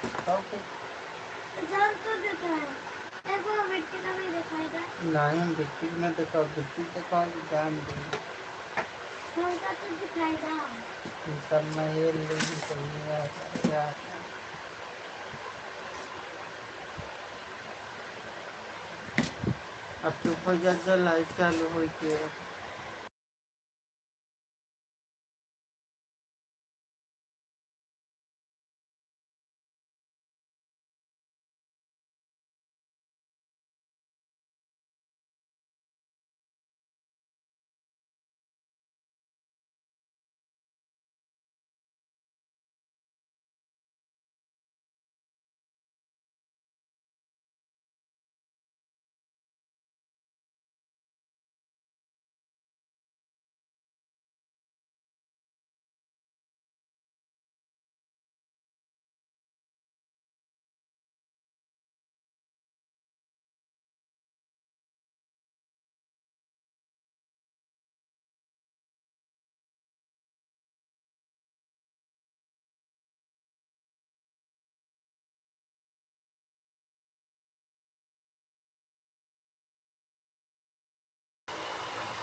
Okay जान तो देखा है, एक बार मिट्टी का भी दिखाएगा। नहीं हम गिट्टी में देखो गिट्टी देखो जान दे हमका तो दिखाएगा। सब में ये लेकिन चाहिए क्या अब चुप हो जा लाइट चालू हो के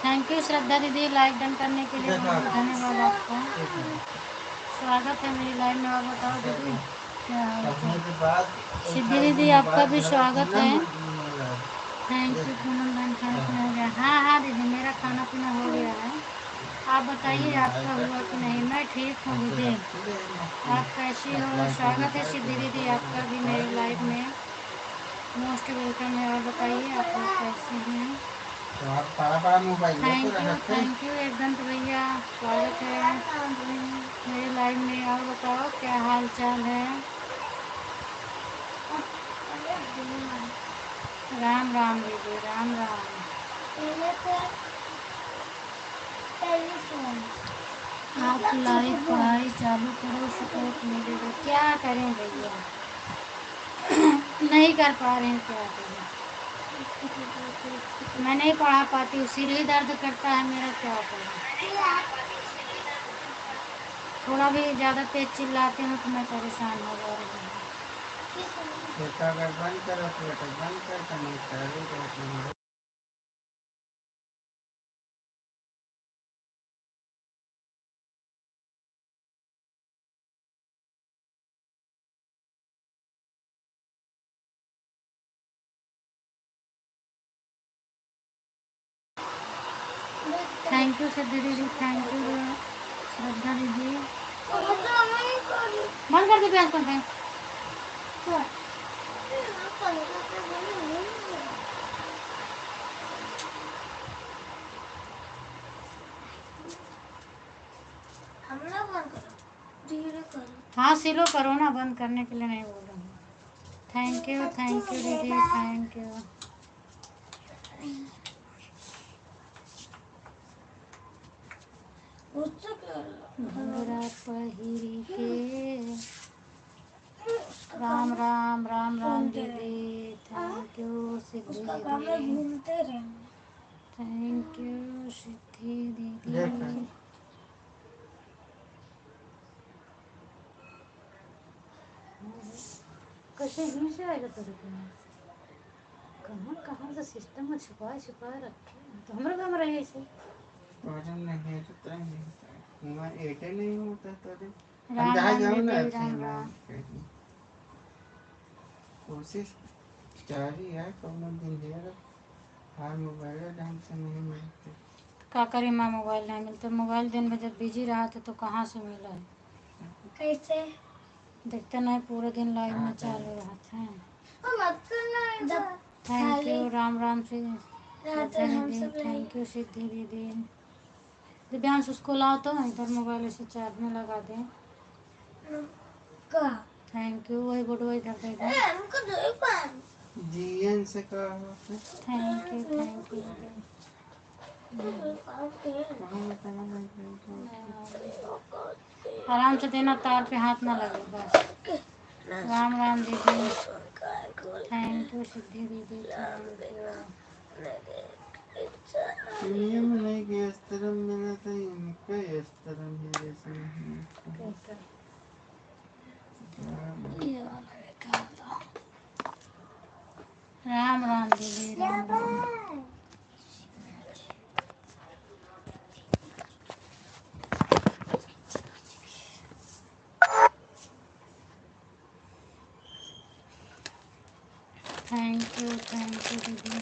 थैंक यू श्रद्धा दीदी लाइक डन करने के लिए, बहुत बहुत धन्यवाद आपका। स्वागत है मेरी लाइव में। और बताओ दीदी क्या हाल चाल? सिद्धि दीदी आपका भी स्वागत है। थैंक यू पूनम बहन, खाना पीना हो गया? हाँ हाँ दीदी मेरा खाना पीना हो गया है। आप बताइए आपका हुआ कि नहीं? मैं ठीक हूँ दीदी, आप कैसी हो? स्वागत है सिद्धि दीदी आपका भी मेरी लाइव में, मोस्ट वेलकम है। और बताइए आप लोग कैसे हैं? थैंक यू एकदम तो भैया, स्वागत है मेरे लाइव में। और बताओ क्या हाल चाल है? राम राम दीदी, राम राम। आप लाइव पढ़ाई चालू करो, सपोर्ट मिलेगा। क्या करें भैया, नहीं कर पा रहे हैं, क्या करें? मैं नहीं पढ़ा पाती हूँ, सिर ही दर्द करता है मेरा, क्या करूँ? थोड़ा भी ज़्यादा तेज चिल्लाते हो तो मैं परेशान हो जा रही हूँ। अगर बंद करो तो बंद कर नहीं चालू थैंक यू सिद्धि दीदी, थैंक यू श्रद्धा दीदी। बंद कर दी प्याज कर दें। हाँ सिलो करो ना, बंद करने के लिए नहीं बोल रही हूँ। थैंक यू दीदी, थैंक यू। घोड़ा पहिरी के राम राम, राम राम दीदी, थैंक यू सिद्धि दीदी, थैंक यू सिद्धि दीदी। कैसे ही से आएगा तेरे को? कहाँ कहाँ से सिस्टम में छुपाए छुपाए रखे तो हमारे काम रहे ऐसे। नहीं तो मैं एटे नहीं होता तेरे राम राम दीदी, राम राम। कोशिश जारी है कौनो दिन देर हार मोबाइल ढंग से नहीं मिलते। क्या करें माँ, मोबाइल नहीं मिलते। मोबाइल दिन में जब बिजी रहा था तो कहाँ से मिला है? कैसे देखते नहीं, पूरे दिन लाइव में चालू रहते हैं। थैंक यू राम राम से दीदी, थैंक यू सिद्धि दीदी। दिव्यांश उसको लाओ तो इधर मोबाइल ऐसे चार्ज में लगा दें। थैंक यू, वही बोर्ड वही इधर देगा। जीएन से का थैंक यू आराम से देना, तार पे हाथ ना लगे बस। राम राम दीदी, थैंक यू सिद्धि दीदी, थैंक यू। में नहीं कि इस तरह मैंने तो इनका इस तरह मेरे से नहीं थैंक यू दीदी।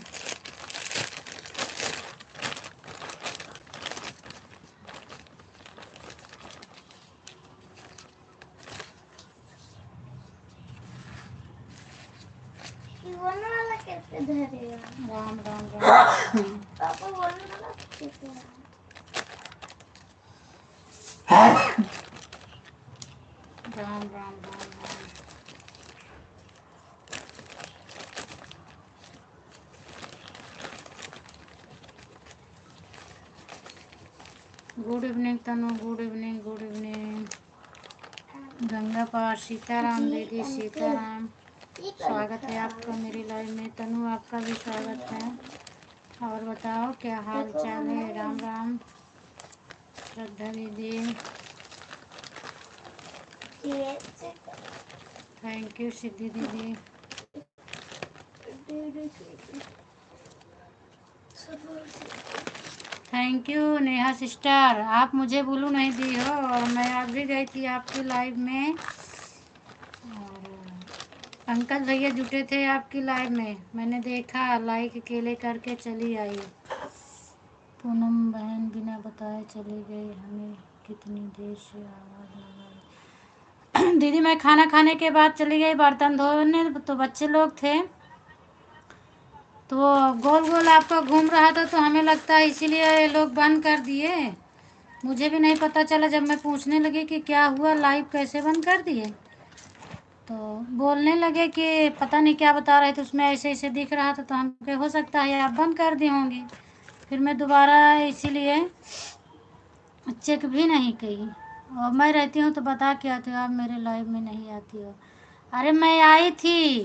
राम राम राम। पापा Ram Ram Ram Ram. Good evening Tanu, good evening, good evening. Ganga पार, सीताराम दीदी, सीताराम। स्वागत है आपका मेरी लाइव में। तनु आपका भी स्वागत है। और बताओ क्या हाल चाल है? राम राम श्रद्धा दीदी, थैंक यू सिद्धि दीदी। थैंक यू नेहा सिस्टर, आप मुझे ब्लू नहीं दी हो और मैं आज भी गई थी आपकी लाइव में। और पंकज भैया जुटे थे आपकी लाइव में, मैंने देखा, लाइक अकेले करके चली आई। पूनम बहन बिना बताए चली गई, हमें कितनी देर से आवाज़ आ रही। दीदी मैं खाना खाने के बाद चली गई बर्तन धोने, तो बच्चे लोग थे तो गोल गोल आपका घूम रहा था, तो हमें लगता है इसीलिए ये लोग बंद कर दिए। मुझे भी नहीं पता चला, जब मैं पूछने लगी कि क्या हुआ, लाइव कैसे बंद कर दिए, तो बोलने लगे कि पता नहीं क्या बता रहे थे, उसमें ऐसे ऐसे दिख रहा था, तो हम कहे हो सकता है आप बंद कर दी होंगी। फिर मैं दोबारा इसीलिए चेक भी नहीं की। और मैं रहती हूँ तो बता के आती हो, आप मेरे लाइव में नहीं आती हो। अरे मैं आई थी,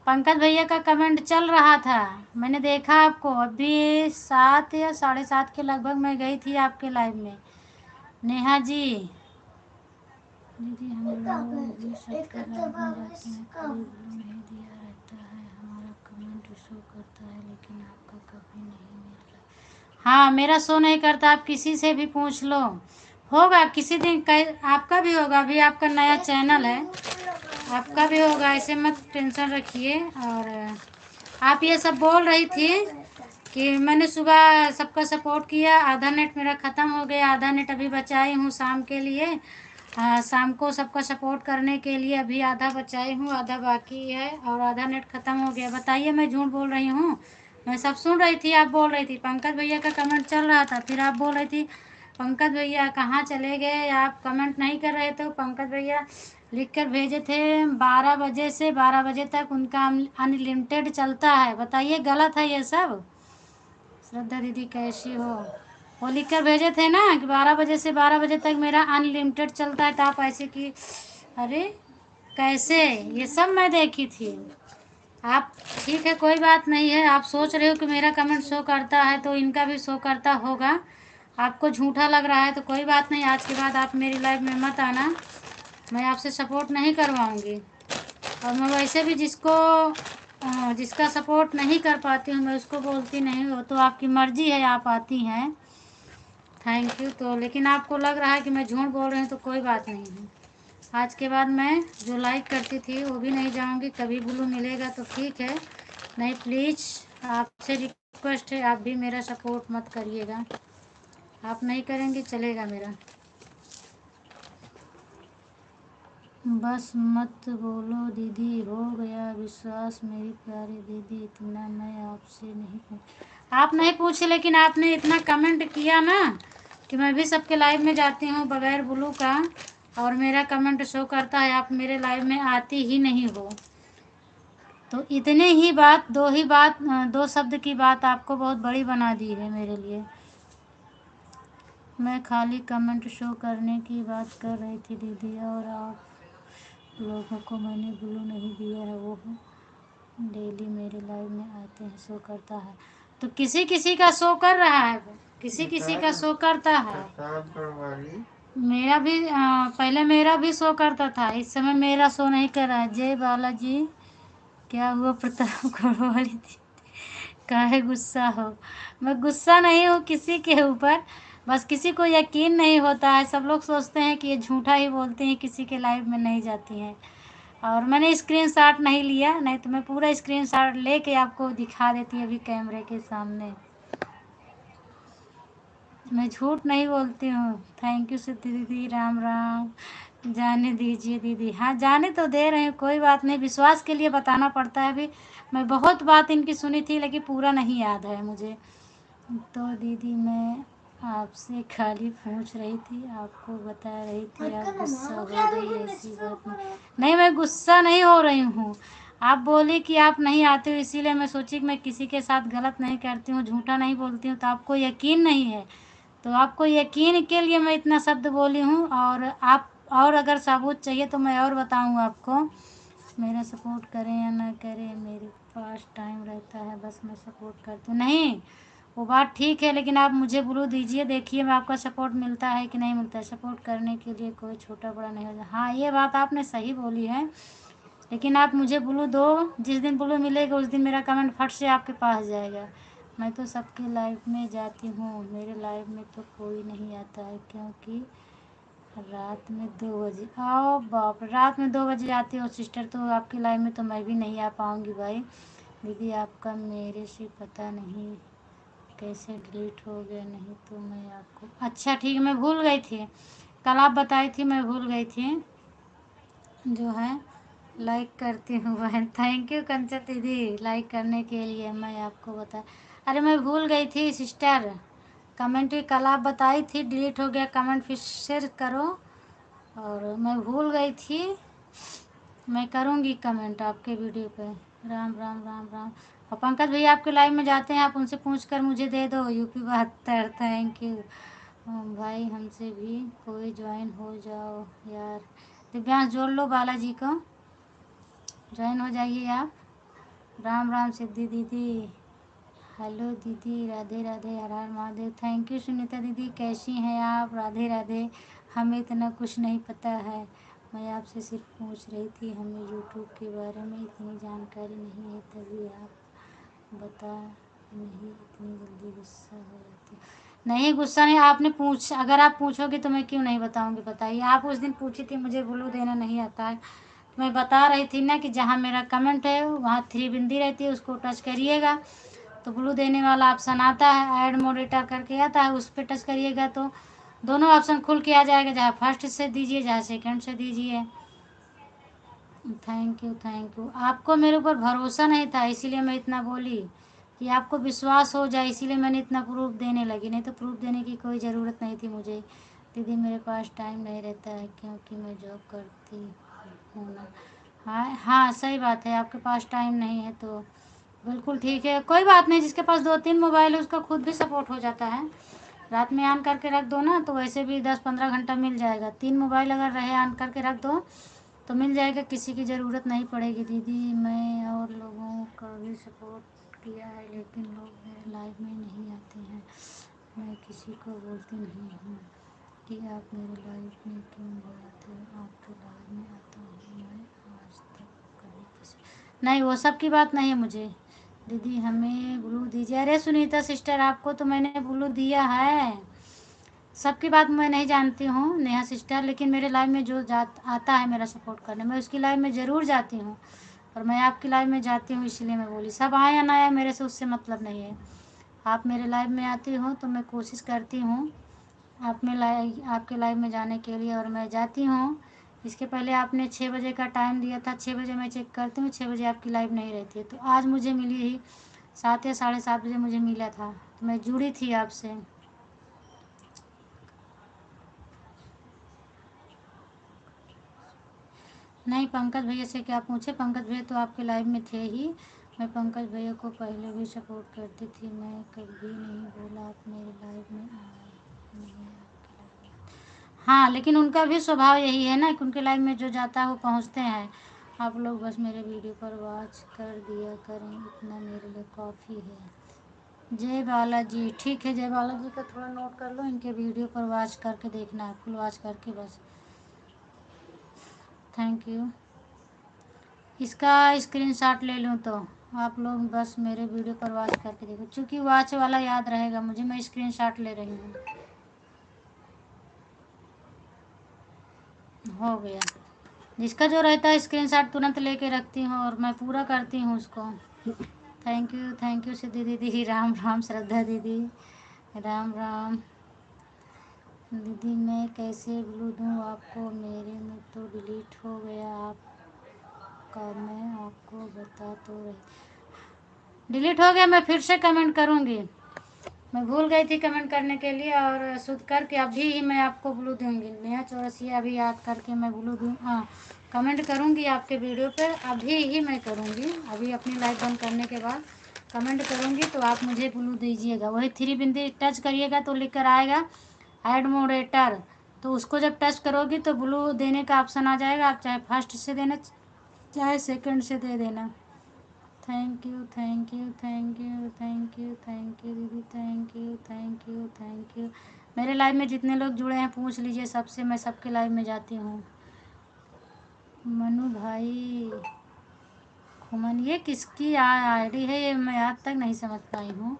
पंकज भैया का कमेंट चल रहा था, मैंने देखा आपको। अभी 7 या 7:30 के लगभग मैं गई थी आपके लाइव में। नेहा जी दीदी हम लोग भी सबके लाइव में जाते हैं, कभी ब्लू नहीं दिया रहता है, हमारा कमेंट शो करता है लेकिन आपका कभी नहीं मिल रहा। हाँ मेरा शो नहीं करता, आप किसी से भी पूछ लो, होगा किसी दिन, आपका भी होगा। अभी आपका नया चैनल है, आपका भी होगा, ऐसे मत टेंशन रखिए। और आप ये सब बोल रही थी कि मैंने सुबह सबका सपोर्ट किया, आधा नेट मेरा ख़त्म हो गया, आधा नेट अभी बचाई हूँ शाम के लिए। शाम को सबका सपोर्ट करने के लिए अभी आधा बचाई हूँ, आधा बाकी है और आधा नेट ख़त्म हो गया। बताइए मैं झूठ बोल रही हूँ? मैं सब सुन रही थी, आप बोल रही थी पंकज भैया का कमेंट चल रहा था, फिर आप बोल रही थी पंकज भैया कहाँ चले गए, आप कमेंट नहीं कर रहे थे। पंकज भैया लिख कर भेजे थे 12 बजे से 12 बजे तक उनका अनलिमिटेड चलता है। बताइए गलत है ये सब? श्रद्धा दीदी कैसी हो? वो लिख कर भेजे थे ना कि 12 बजे से 12 बजे तक मेरा अनलिमिटेड चलता है, तो आप ऐसे कि अरे कैसे, ये सब मैं देखी थी। आप ठीक है कोई बात नहीं है, आप सोच रहे हो कि मेरा कमेंट शो करता है तो इनका भी शो करता होगा, आपको झूठा लग रहा है तो कोई बात नहीं, आज के बाद आप मेरी लाइफ में मत आना, मैं आपसे सपोर्ट नहीं करवाऊँगी। और मैं वैसे भी जिसका सपोर्ट नहीं कर पाती हूँ मैं उसको बोलती नहीं हो, तो आपकी मर्ज़ी है, आप आती हैं, थैंक यू। तो लेकिन आपको लग रहा है कि मैं झूठ बोल रही हूँ, तो कोई बात नहीं है, आज के बाद मैं जो लाइक करती थी वो भी नहीं जाऊँगी। कभी ब्लू मिलेगा तो ठीक है, नहीं प्लीज़ आपसे रिक्वेस्ट है, आप भी मेरा सपोर्ट मत करिएगा, आप नहीं करेंगे चलेगा मेरा। बस मत बोलो दीदी, हो गया विश्वास मेरी प्यारी दीदी, इतना मैं आपसे नहीं पूछ, आप नहीं पूछे लेकिन आपने इतना कमेंट किया ना कि मैं भी सबके लाइव में जाती हूँ बगैर ब्लू का और मेरा कमेंट शो करता है, आप मेरे लाइव में आती ही नहीं हो। तो इतने ही बात, दो शब्द की बात आपको बहुत बड़ी बना दी है मेरे लिए। मैं खाली कमेंट शो करने की बात कर रही थी दीदी, और आप लोगों को मैंने ब्लू नहीं दिया है, वो डेली मेरे लाइव में आते हैं, शो करता है। तो किसी किसी का शो कर रहा है, किसी किसी का शो करता है। मेरा भी पहले मेरा भी शो करता था, इस समय मेरा शो नहीं कर रहा है। जय बालाजी, क्या हुआ प्रताप करो वाली थी, काहे गुस्सा हो? मैं गुस्सा नहीं हूँ किसी के ऊपर, बस किसी को यकीन नहीं होता है, सब लोग सोचते हैं कि ये झूठा ही बोलते हैं, किसी के लाइव में नहीं जाती हैं। और मैंने स्क्रीनशॉट नहीं लिया, नहीं तो मैं पूरा स्क्रीनशॉट लेके आपको दिखा देती अभी कैमरे के सामने। मैं झूठ नहीं बोलती हूँ। थैंक यू सिद्धि दीदी, राम राम। जाने दीजिए दीदी। हाँ, जाने तो दे रहे हैं, कोई बात नहीं, विश्वास के लिए बताना पड़ता है। अभी मैं बहुत बात इनकी सुनी थी लेकिन पूरा नहीं याद है मुझे। तो दीदी मैं आपसे खाली पूछ रही थी, आपको बता रही थी, आप गुस्सा हो गई, ऐसी बात नहीं। मैं गुस्सा नहीं हो रही हूँ। आप बोली कि आप नहीं आते हो, इसीलिए मैं सोची कि मैं किसी के साथ गलत नहीं करती हूँ, झूठा नहीं बोलती हूँ, तो आपको यकीन नहीं है। तो आपको यकीन के लिए मैं इतना शब्द बोली हूँ। और अगर सबूत चाहिए तो मैं और बताऊँ आपको। मेरा सपोर्ट करें या ना करें, मेरे पास टाइम रहता है, बस मैं सपोर्ट करती हूँ। नहीं, वो बात ठीक है, लेकिन आप मुझे ब्लू दीजिए, देखिए मैं आपका सपोर्ट मिलता है कि नहीं मिलता है। सपोर्ट करने के लिए कोई छोटा बड़ा नहीं होता। हाँ, ये बात आपने सही बोली है, लेकिन आप मुझे ब्लू दो। जिस दिन ब्लू मिलेगा उस दिन मेरा कमेंट फट से आपके पास जाएगा। मैं तो सबके लाइव में जाती हूँ, मेरे लाइव में तो कोई नहीं आता है, क्योंकि रात में 2 बजे। आओ बाप रे, रात में 2 बजे आती हो सिस्टर, तो आपकी लाइव में तो मैं भी नहीं आ पाऊँगी भाई। दीदी आपका मेरे से पता नहीं कैसे डिलीट हो गया, नहीं तो मैं आपको। अच्छा ठीक है, मैं भूल गई थी, कल आप बताई थी, मैं भूल गई थी। जो है लाइक करती हूँ बहन। थैंक यू कंचन दीदी लाइक करने के लिए। मैं आपको बता, अरे मैं भूल गई थी सिस्टर। कमेंट भी कल आप बताई थी, डिलीट हो गया कमेंट, फिर शेयर करो। और मैं भूल गई थी, मैं करूँगी कमेंट आपके वीडियो पे। राम राम राम राम। और पंकज भैया आपके लाइव में जाते हैं, आप उनसे पूछ कर मुझे दे दो यूपी 72। थैंक यू भाई, हमसे भी कोई ज्वाइन हो जाओ यार। दिव्यांश जोड़ लो, बालाजी को ज्वाइन हो जाइए आप। राम राम सिद्धि दीदी। हेलो दीदी, राधे राधे, हर हर महादेव। थैंक यू सुनीता दीदी, कैसी हैं आप? राधे राधे। हमें इतना कुछ नहीं पता है, मैं आपसे सिर्फ पूछ रही थी, हमें यूट्यूब के बारे में इतनी जानकारी नहीं है, तभी आप बता नहीं इतनी जल्दी गुस्सा हो जाती। नहीं गुस्सा नहीं, आपने पूछ, अगर आप पूछोगे तो मैं क्यों नहीं बताऊंगी, बताइए। आप उस दिन पूछी थी मुझे ब्लू देना नहीं आता है, तो मैं बता रही थी ना कि जहाँ मेरा कमेंट है वहाँ 3 बिंदी रहती है, उसको टच करिएगा तो ब्लू देने वाला ऑप्शन आता है, ऐड मॉडरेटर करके आता है, उस पर टच करिएगा तो दोनों ऑप्शन खुल के आ जाएगा, जहाँ फर्स्ट से दीजिए जहाँ सेकंड से दीजिए। Thank you thank you. आपको मेरे ऊपर भरोसा नहीं था, इसीलिए मैं इतना बोली कि आपको विश्वास हो जाए, इसीलिए मैंने इतना प्रूफ देने लगी, नहीं तो प्रूफ देने की कोई ज़रूरत नहीं थी मुझे। दीदी मेरे पास टाइम नहीं रहता है, क्योंकि मैं जॉब करती हूँ ना। हाँ हाँ, सही बात है, आपके पास टाइम नहीं है तो बिल्कुल ठीक है, कोई बात नहीं। जिसके पास 2-3 मोबाइल है उसका खुद भी सपोर्ट हो जाता है। रात में ऑन करके रख दो ना, तो वैसे भी 10-15 घंटा मिल जाएगा। 3 मोबाइल अगर रहे ऑन करके रख दो तो मिल जाएगा, किसी की ज़रूरत नहीं पड़ेगी। दीदी मैं और लोगों का भी सपोर्ट किया है, लेकिन लोग मेरे लाइव में नहीं आते हैं। मैं किसी को बोलती नहीं हूँ कि आप मेरे लाइव में क्यों नहीं आते हो, आपके लाइव में आता हूँ मैं, आज तक कभी किसी। नहीं, वो सब की बात नहीं है मुझे। दीदी हमें ब्लू दीजिए। अरे सुनीता सिस्टर, आपको तो मैंने ब्लू दिया है। सबकी बात मैं नहीं जानती हूँ नेहा सिस्टर, लेकिन मेरे लाइव में जो जात आता है मेरा सपोर्ट करने, मैं उसकी लाइव में ज़रूर जाती हूँ। और मैं आपकी लाइव में जाती हूँ, इसलिए मैं बोली। सब आए या ना आए मेरे से उससे मतलब नहीं है। आप मेरे लाइव में आती हो तो मैं कोशिश करती हूँ आप में लाइव, आपके लाइव में जाने के लिए, और मैं जाती हूँ। इसके पहले आपने 6 बजे का टाइम दिया था, 6 बजे मैं चेक करती हूँ, 6 बजे आपकी लाइव नहीं रहती है। तो आज मुझे मिली ही 7 या 7:30 बजे मुझे मिला था, तो मैं जुड़ी थी आपसे। नहीं, पंकज भैया से क्या पूछे, पंकज भैया तो आपके लाइव में थे ही। मैं पंकज भैया को पहले भी सपोर्ट करती थी, मैं कभी नहीं बोला आप मेरे लाइव में आए नहीं, आपके लाइव में। हाँ, लेकिन उनका भी स्वभाव यही है ना कि उनके लाइव में जो जाता है वो पहुँचते हैं। आप लोग बस मेरे वीडियो पर वॉच कर दिया करें, इतना मेरे लिए काफ़ी है। जय बालाजी, ठीक है, जय बालाजी का थोड़ा नोट कर लो, इनके वीडियो पर वॉच करके देखना है, फुल वॉच करके बस। Thank you. इसका स्क्रीनशॉट ले लूँ तो आप लोग बस मेरे वीडियो पर वॉच करके देखो, क्योंकि वॉच वाला याद रहेगा मुझे, मैं स्क्रीनशॉट ले रही हूँ। हो गया। जिसका जो रहता है स्क्रीनशॉट तुरंत लेके रखती हूँ और मैं पूरा करती हूँ उसको। थैंक यू सिद्धि दीदी, राम राम श्रद्धा दीदी, राम राम दीदी। मैं कैसे ब्लू दूँ आपको, मेरे में तो डिलीट हो गया आपका, मैं आपको बता तो रही। डिलीट हो गया, मैं फिर से कमेंट करूँगी। मैं भूल गई थी कमेंट करने के लिए, और शुद्ध करके अभी ही मैं आपको ब्लू दूँगी। नेहा चौरसिया अभी याद करके मैं ब्लू दूँ, हाँ कमेंट करूँगी आपके वीडियो पर, अभी ही मैं करूँगी। अभी अपनी लाइव बंद करने के बाद कमेंट करूँगी तो आप मुझे ब्लू दीजिएगा। वही 3 बिंदी टच करिएगा तो लिख कर आएगा ऐड मॉडरेटर, तो उसको जब टच करोगी तो ब्लू देने का ऑप्शन आ जाएगा। आप चाहे फर्स्ट से देना चाहे सेकंड से दे देना। Thank you thank you thank you thank you thank you दीदी, thank you thank you thank you. मेरे लाइव में जितने लोग जुड़े हैं पूछ लीजिए सबसे, मैं सबके लाइव में जाती हूँ। मनु भाई खुमन, ये किसकी आईडी है, ये मैं आज तक नहीं समझ पाई हूँ।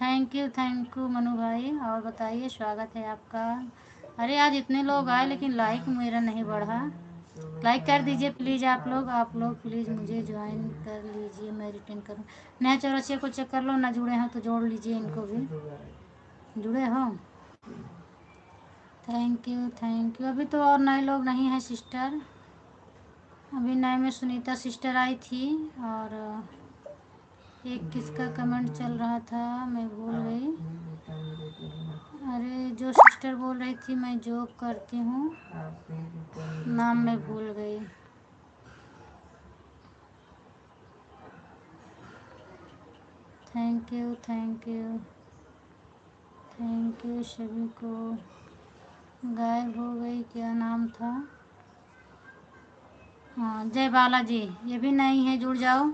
थैंक यू मनु भाई। और बताइए, स्वागत है आपका। अरे आज इतने लोग आए लेकिन लाइक मेरा नहीं बढ़ा। लाइक कर दीजिए प्लीज़ आप लोग प्लीज़ मुझे ज्वाइन कर लीजिए, मैं रिटर्न करूँ। नया चौरसिया को चेक कर लो, ना जुड़े हो तो जोड़ लीजिए इनको भी। जुड़े हो, थैंक यू। अभी तो और नए लोग नहीं हैं सिस्टर। अभी नए में सुनीता सिस्टर आई थी, और एक किसका कमेंट चल रहा था मैं भूल गई। अरे जो सिस्टर बोल रही थी मैं जॉब करती हूँ, नाम मैं भूल गई। थैंक यू सभी को। गायब हो गई, क्या नाम था? हाँ जय बालाजी, ये भी नहीं है, जुड़ जाओ।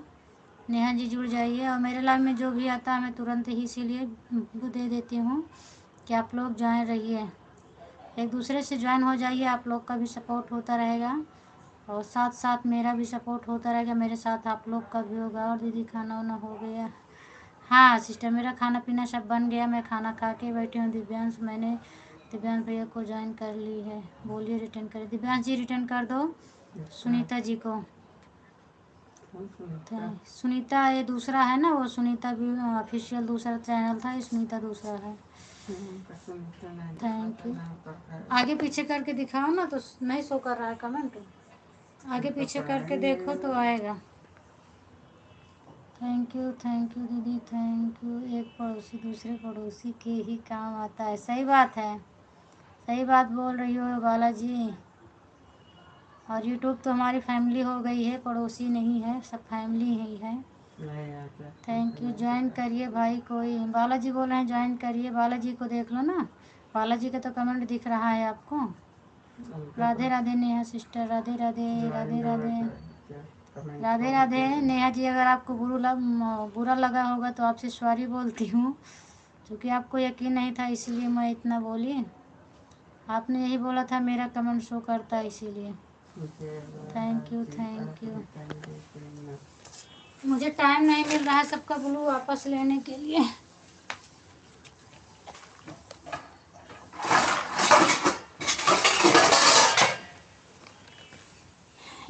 नेहा जी जुड़ जाइए, और मेरे लाइव में जो भी आता है मैं तुरंत ही इसीलिए दे देती हूँ कि आप लोग ज्वाइन रहिए, एक दूसरे से ज्वाइन हो जाइए। आप लोग का भी सपोर्ट होता रहेगा और साथ साथ मेरा भी सपोर्ट होता रहेगा, मेरे साथ आप लोग का भी होगा। और दीदी खाना वाना हो गया? हाँ सिस्टर, मेरा खाना पीना सब बन गया, मैं खाना खा के बैठी हूँ। दिव्यांश, मैंने दिव्यांश भैया को ज्वाइन कर ली है, बोलिए रिटर्न करें। दिव्यांश जी रिटर्न कर दो सुनीता जी को। सुनीता ये दूसरा है ना, वो सुनीता भी ऑफिशियल दूसरा चैनल था, ये सुनीता दूसरा है। Thank you. आगे पीछे करके दिखाओ ना, तो नहीं शो कर रहा है कमेंट, आगे पीछे करके देखो तो आएगा। थैंक यू दीदी, थैंक यू। एक पड़ोसी दूसरे पड़ोसी के ही काम आता है, सही बात है, सही बात बोल रही हो बालाजी। और यूट्यूब तो हमारी फैमिली हो गई है, पड़ोसी नहीं है, सब फैमिली ही है। थैंक यू, ज्वाइन करिए भाई। कोई बालाजी बोल रहे हैं ज्वाइन करिए, बालाजी को देख लो ना, बालाजी का तो कमेंट दिख रहा है आपको। राधे राधे नेहा सिस्टर, राधे राधे राधे राधे राधे राधे। नेहा जी अगर आपको बुरा लगा होगा तो आपसे सॉरी बोलती हूँ, क्योंकि आपको यकीन नहीं था इसीलिए मैं इतना बोली। आपने यही बोला था मेरा कमेंट शो करता है इसीलिए। Thank you. मुझे टाइम नहीं मिल रहा है सबका ब्लू वापस लेने के लिए।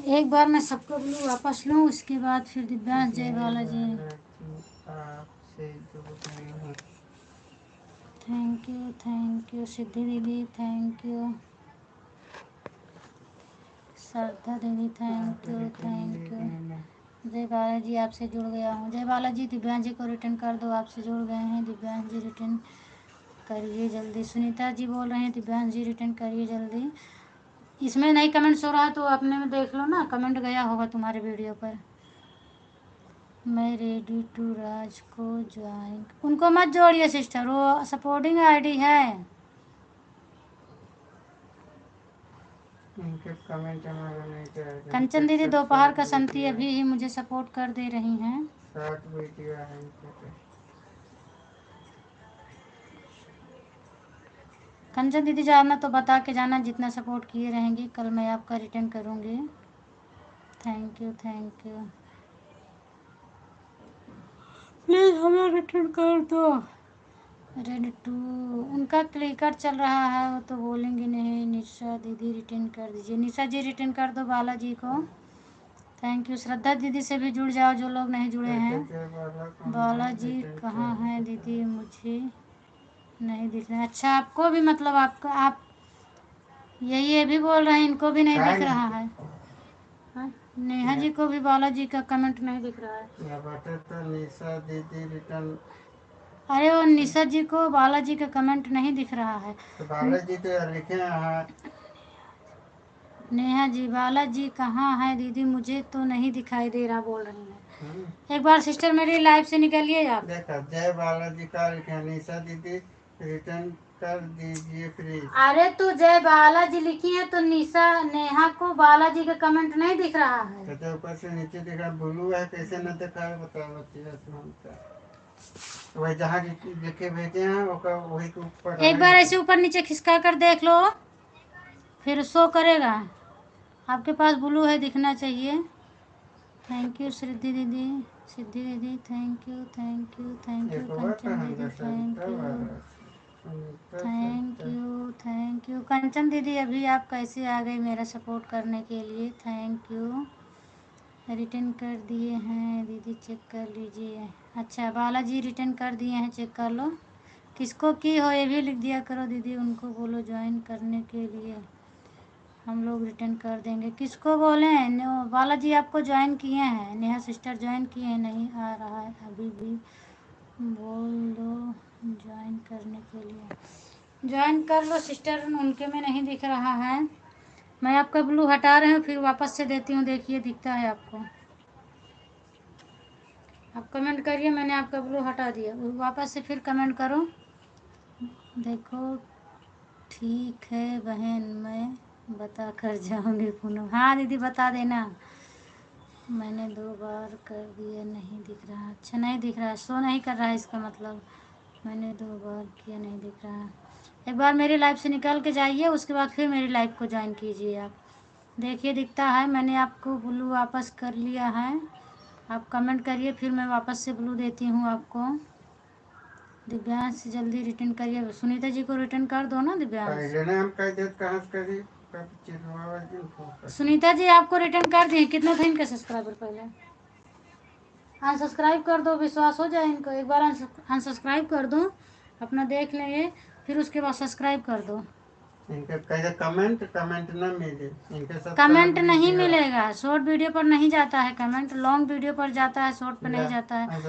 एक बार मैं सबका ब्लू वापस लूँ, उसके बाद फिर दिव्यांश। जय बालाजी, थैंक यू सिद्धि दीदी, थैंक यू श्रद्धा दीदी, थैंक यू। जय बालाजी, आपसे जुड़ गया हूँ। जय बालाजी, दिव्यांश जी को रिटर्न कर दो, आपसे जुड़ गए हैं। दिव्यांश जी रिटर्न करिए जल्दी। सुनीता जी बोल रहे हैं दिव्यांश जी रिटर्न करिए जल्दी। इसमें नहीं कमेंट्स हो रहा तो अपने में देख लो ना, कमेंट गया होगा तुम्हारे वीडियो पर। मैं रेडी टू राज को ज्वाइन, उनको मत जोड़िए सिस्टर, वो सपोर्टिंग आईडी है। कंचन दीदी दोपहर का संती अभी ही मुझे सपोर्ट कर दे रही हैं। कंचन दीदी जाना तो बता के जाना, जितना सपोर्ट किए रहेंगे कल मैं आपका रिटर्न करूँगी। थैंक यू प्लीज़ हमें रिटर्न कर दो। रेड टू उनका क्लिकर चल रहा है, वो तो बोलेंगे नहीं। निशा दीदी रिटर्न कर दीजिए। निशा जी रिटर्न कर दो बालाजी को। Thank you. श्रद्धा दीदी से भी जुड़ जाओ जो लोग नहीं जुड़े हैं। बालाजी कहाँ हैं दीदी, मुझे नहीं दिख रहा। अच्छा आपको भी मतलब आपका आप ये भी बोल रहे हैं, इनको भी नहीं दिख रहा है। हाँ? नेहा जी को भी बालाजी का कमेंट नहीं दिख रहा है। तो निशा दीदी रिटर्न। अरे वो निशा जी को बालाजी का कमेंट नहीं दिख रहा है। तो बालाजी तो लिखे हैं। नेहा जी बालाजी कहाँ है दीदी, मुझे तो नहीं दिखाई दे रहा बोल रही है। एक बार सिस्टर मेरी लाइव से निकलिए आप। देखा जय बालाजी का लिखे, निशा दीदी रिटर्न कर दीजिए प्लीज। अरे तो जय बालाजी लिखी है तो निशा नेहा को बालाजी का कमेंट नहीं दिख रहा है। तो ऊपर से नीचे दिखा ब्लू है, कैसे न दिखा है बताओ। वही जहाँ लिखे भेजे हैं वही के ऊपर एक बार ऐसे ऊपर नीचे खिसका कर देख लो, फिर शो करेगा। आपके पास ब्लू है, दिखना चाहिए। थैंक यू सिद्धि दीदी, सिद्धि दीदी thank you thank you thank you. Kanchan दीदी thank you thank you thank you. Kanchan दीदी अभी आप कैसे आ गए मेरा सपोर्ट करने के लिए, थैंक यू। रिटर्न कर दिए हैं दीदी, चेक कर लीजिए। अच्छा बालाजी रिटर्न कर दिए हैं, चेक कर लो। किसको की हो ये भी लिख दिया करो दीदी, उनको बोलो ज्वाइन करने के लिए, हम लोग रिटर्न कर देंगे। किसको बोले? बालाजी आपको ज्वाइन किए हैं, नेहा सिस्टर ज्वाइन किए हैं, नहीं आ रहा है अभी भी, बोल दो ज्वाइन करने के लिए। ज्वाइन कर लो सिस्टर, उनके में नहीं दिख रहा है। मैं आपका ब्लू हटा रही हूँ, फिर वापस से देती हूँ, देखिए दिखता है आपको। आप कमेंट करिए, मैंने आपका ब्लू हटा दिया, वापस से फिर कमेंट करो। देखो ठीक है बहन, मैं बता कर जाऊँगी पूनम। हाँ दीदी बता देना। मैंने 2 बार कर दिया, नहीं दिख रहा। अच्छा नहीं दिख रहा, शो नहीं कर रहा है, इसका मतलब मैंने 2 बार किया नहीं दिख रहा। एक बार मेरी लाइफ से निकल के जाइए, उसके बाद फिर मेरी लाइफ को ज्वाइन कीजिए आप। देखिए दिखता है, मैंने आपको ब्लू वापस कर लिया है। आप कमेंट करिए, फिर मैं वापस से ब्लू देती हूँ आपको। दिव्यांश जल्दी रिटर्न करिए। सुनीता जी को रिटर्न कर दो ना दिव्यांश। सुनीता जी आपको रिटर्न कर दिए। कितना था इनका सब्सक्राइबर पहले? अनसब्सक्राइब कर दो, विश्वास हो जाए इनको। एक बार अनसब्सक्राइब कर दो, अपना देख लेंगे, फिर उसके बाद सब्सक्राइब कर दो। कमेंट कमेंट ना मिले, कमेंट नहीं मिलेगा, शॉर्ट वीडियो पर नहीं जाता है कमेंट, लॉन्ग वीडियो पर जाता है, शॉर्ट पर नहीं जाता है।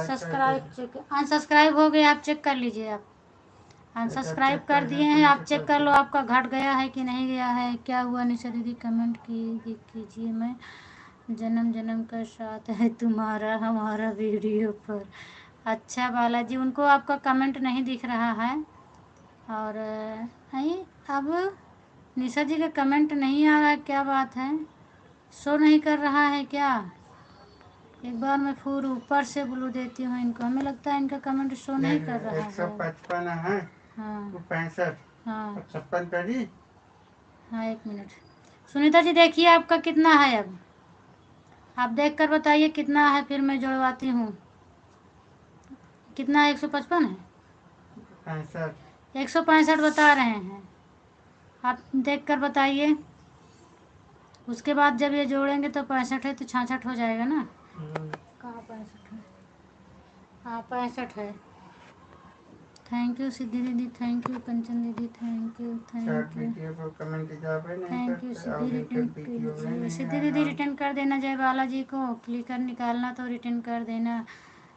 सब्सक्राइब चेक, अनसब्सक्राइब हो गया, आप चेक कर लीजिए। आप अनसब्सक्राइब कर दिए हैं, आप चेक कर लो आपका घट गया है कि नहीं गया है, क्या हुआ। निशा दीदी कमेंट कीजिए, मैं जन्म जन्म का साथ है तुम्हारा हमारा वीडियो पर। अच्छा बालाजी, उनको आपका कमेंट नहीं दिख रहा है। और नहीं, अब निशा जी का कमेंट नहीं आ रहा, क्या बात है, शो नहीं कर रहा है क्या? एक बार मैं फिर ऊपर से ब्लू देती हूँ इनको, हमें लगता है इनका कमेंट शो नहीं कर रहा है। 155 है। हाँ 65। हाँ 56 करी। हाँ 1 मिनट। सुनीता जी देखिए आपका कितना है, अब आप देख कर बताइए कितना है, फिर मैं जुड़वाती हूँ। कितना है? 155 है। 65। 165 बता रहे हैं, आप देख कर बताइए। उसके बाद जब ये जोड़ेंगे तो 65 है, तो 66 हो जाएगा ना। कहाँ 65 है? हाँ 65 है। थैंक यू सिद्धि दीदी, थैंक यू कंचन दीदी, thank you thank you thank you. Siddhi return कीजिए, सिद्धि दीदी रिटर्न कर देना। जय बालाजी को क्लिकर निकालना तो रिटर्न कर देना।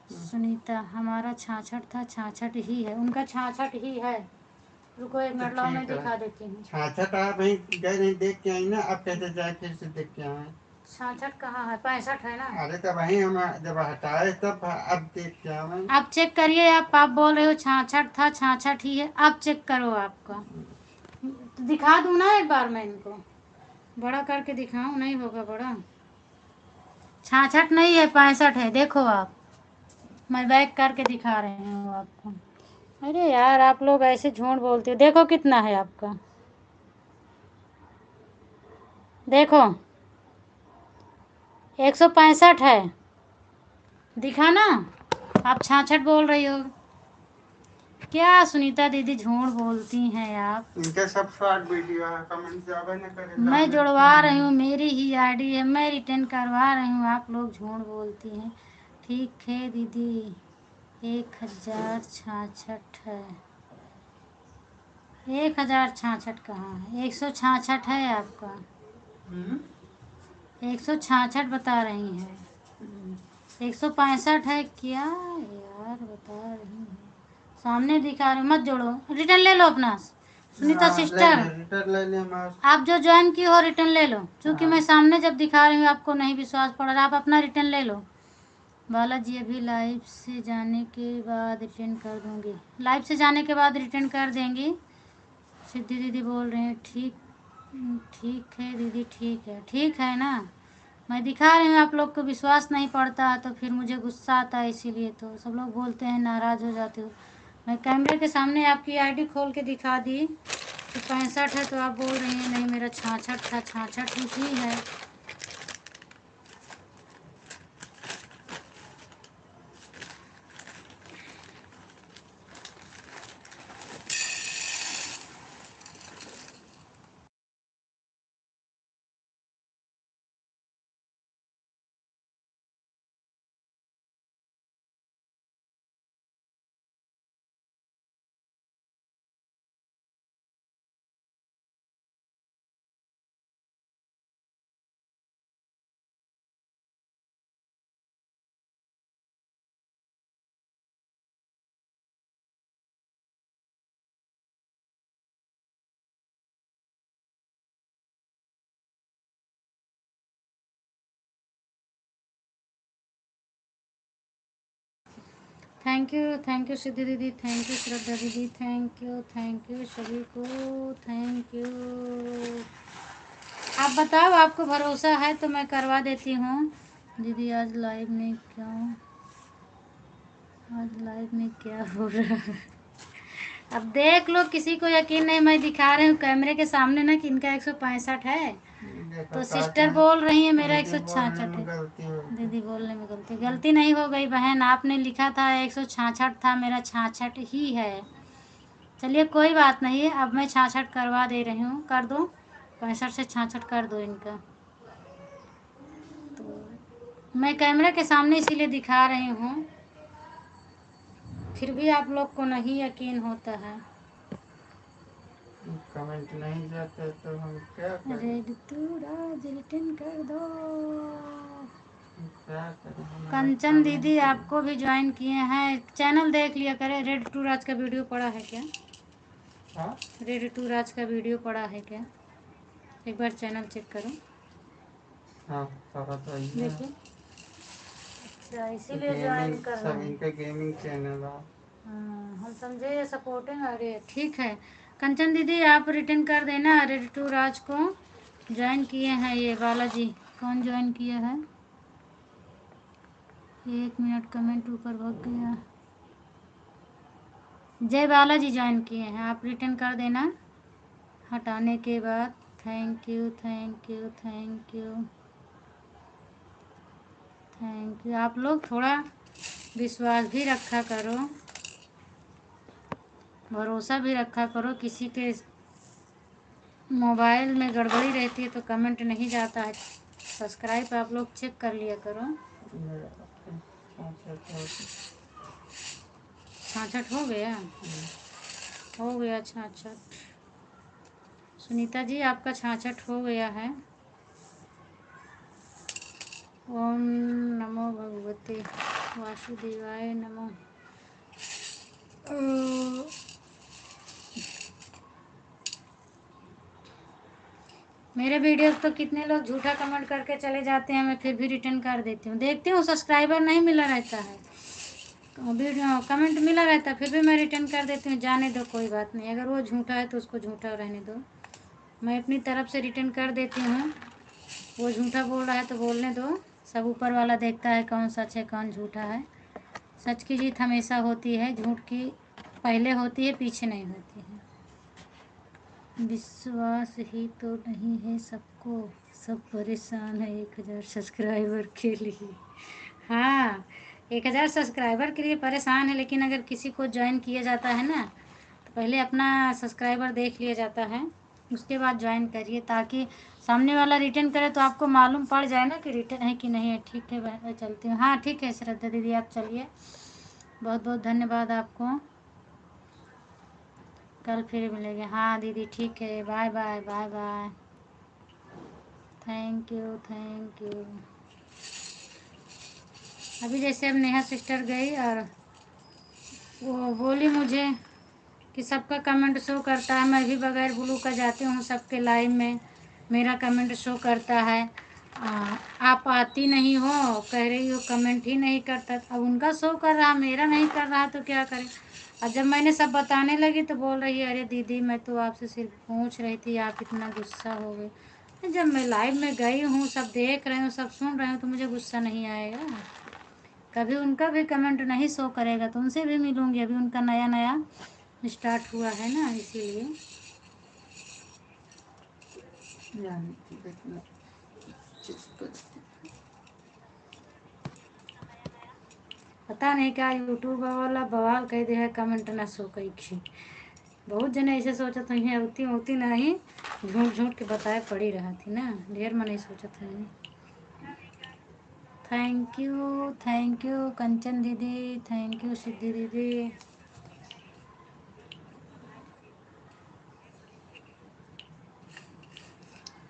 सुनीता हमारा 66 था, 66 ही है, उनका 66 ही है। रुको 1 मिनट, लाओ मैं दिखा देती हूँ। 66 आप गए नहीं देख के आई ना, अब कैसे जाए फिर से देख के आए? 66 कहाँ है? 65 है ना। अरे तो वही हम जब हटाए तब अब देख के आए। आप चेक करिए, आप बोल रहे हो 66 था, 66 ही है, अब चेक करो आपका। तो दिखा दूँ ना एक बार मैं इनको, बड़ा करके दिखाऊं? नहीं होगा बड़ा। 66 नहीं है, 65 है, देखो आप, मैं बैक करके दिखा रही हूँ आपको। अरे यार आप लोग ऐसे झूठ बोलते हो, देखो कितना है आपका, देखो 165 है, दिखा ना। आप 66 बोल रही हो। क्या सुनीता दीदी झूठ बोलती हैं आप? इनके सब शॉर्ट वीडियो है, कमेंट जावे न करे। मैं जुड़वा रही हूँ, मेरी ही आईडी है, मैं रिटर्न करवा रही हूँ, आप लोग झूठ बोलती हैं। ठीक है दीदी, 1066 है। 1066 कहाँ है? 166 है आपका। 166 बता रही हैं। 165 है क्या यार, बता रही हैं। सामने दिखा रहे, मत जोड़ो, रिटर्न ले लो अपना। सुनीता सिस्टर, रिटर्न ले ले आप जो ज्वाइन की हो रिटर्न ले लो, क्योंकि मैं सामने जब दिखा रही हूँ आपको नहीं विश्वास पड़ रहा, आप अपना रिटर्न ले लो। बालाजी अभी लाइव से जाने के बाद रिटर्न कर दूंगी, लाइव से जाने के बाद रिटर्न कर देंगी। सिद्धि दीदी बोल रहे हैं ठीक, ठीक है दीदी, ठीक है ना। मैं दिखा रही हूँ, आप लोग को विश्वास नहीं पड़ता तो फिर मुझे गुस्सा आता है, इसीलिए तो सब लोग बोलते हैं नाराज़ हो जाते हो। मैं कैमरे के सामने आपकी आईडी खोल के दिखा दी तो 65 है, तो आप बोल रही हैं नहीं मेरा 66 था, 66 ही है। थैंक यू सिद्धि दीदी, थैंक यू श्रद्धा दीदी, थैंक यू सभी को, थैंक यू। आप बताओ, आपको भरोसा है तो मैं करवा देती हूँ। दीदी आज लाइव में क्या हो रहा है? अब देख लो, किसी को यकीन नहीं, मैं दिखा रही हूँ कैमरे के सामने ना कि इनका 165 है, तो सिस्टर बोल रही है मेरा 166 है। दीदी बोलने में गलती नहीं हो गई बहन, आपने लिखा था 166 था, मेरा 66 ही है। चलिए कोई बात नहीं, अब मैं 66 करवा दे रही हूँ, कर दो 65 से 66 कर दो इनका। तो मैं कैमरे के सामने इसीलिए दिखा रही हूँ, फिर भी आप लोग को नहीं यकीन होता है। कमेंट नहीं जाते तो हम क्या करें? रेड टू राज रिटर्न कर दो। क्या करें? कंचन दीदी आपको भी ज्वाइन किए हैं, चैनल देख लिया करें। रेड टू राज का वीडियो पड़ा है क्या? रेड टू राज का वीडियो पड़ा है क्या? एक बार चैनल चेक करो। हाँ, तो देखिए, अच्छा इसीलिए ज्वाइन कर रहे हैं। इनका गेमिंग चैनल है। हाँ, हम समझे ये सपोर्टिंग। अरे ठीक है कंचन दीदी, आप रिटर्न कर देना। रेड टू राज को ज्वाइन किए हैं ये बालाजी। कौन ज्वाइन किया है? 1 मिनट, कमेंट ऊपर भाग गया। जय बालाजी ज्वाइन किए हैं, आप रिटर्न कर देना हटाने के बाद। Thank you. आप लोग थोड़ा विश्वास भी रखा करो, भरोसा भी रखा करो। किसी के मोबाइल में गड़बड़ी रहती है तो कमेंट नहीं जाता है। सब्सक्राइब आप लोग चेक कर लिया करो। 66 हो गया, 66। सुनीता जी आपका 66 हो गया है। ओम नमो भगवते वासुदेवाय नमो। मेरे वीडियो तो कितने लोग झूठा कमेंट करके चले जाते हैं, मैं फिर भी रिटर्न कर देती हूँ। देखती हूँ सब्सक्राइबर नहीं मिला रहता है, वीडियो कमेंट मिला रहता है, फिर भी मैं रिटर्न कर देती हूँ। जाने दो, कोई बात नहीं, अगर वो झूठा है तो उसको झूठा रहने दो, मैं अपनी तरफ से रिटर्न कर देती हूँ। वो झूठा बोल रहा है तो बोलने दो, सब ऊपर वाला देखता है कौन सच है कौन झूठा है। सच की जीत हमेशा होती है, झूठ की पहले होती है, पीछे नहीं होती है। विश्वास ही तो नहीं है सबको, सब परेशान है 1000 सब्सक्राइबर के लिए। हाँ, 1000 सब्सक्राइबर के लिए परेशान है, लेकिन अगर किसी को ज्वाइन किया जाता है ना तो पहले अपना सब्सक्राइबर देख लिया जाता है, उसके बाद ज्वाइन करिए, ताकि सामने वाला रिटर्न करे तो आपको मालूम पड़ जाए ना कि रिटर्न है कि नहीं है। ठीक है, मैं चलती हूँ। हाँ ठीक है श्रद्धा दीदी, आप चलिए, बहुत बहुत धन्यवाद आपको, कल फिर मिलेंगे। हाँ दीदी ठीक है, bye bye bye bye, thank you thank you. अभी जैसे अब नेहा सिस्टर गई और वो बोली मुझे कि सबका कमेंट शो करता है, मैं भी बगैर ब्लू का जाती हूँ सबके लाइव में, मेरा कमेंट शो करता है। आप आती नहीं हो, कह रही हो कमेंट ही नहीं करता। अब उनका शो कर रहा, मेरा नहीं कर रहा, तो क्या करें। और जब मैंने सब बताने लगी तो बोल रही है, अरे दीदी मैं तो आपसे सिर्फ पूछ रही थी, आप इतना गुस्सा हो गए। जब मैं लाइव में गई हूँ, सब देख रहे हूँ, सब सुन रहे हूँ, तो मुझे गुस्सा नहीं आएगा। कभी उनका भी कमेंट नहीं शो करेगा तो उनसे भी मिलूंगी, अभी उनका नया नया स्टार्ट हुआ है ना, इसीलिए। पता नहीं क्या यूट्यूब वाला बवाल कह दिया है, कमेंट ना शो कई की। बहुत जने ऐसे सोचा था ये होती होती नहीं, झूठ झूठ के बताए पड़ी रहा थी ना, ढेर मन नहीं सोचा था मैंने। थैंक यू कंचन दीदी, थैंक यू सिद्धि दीदी।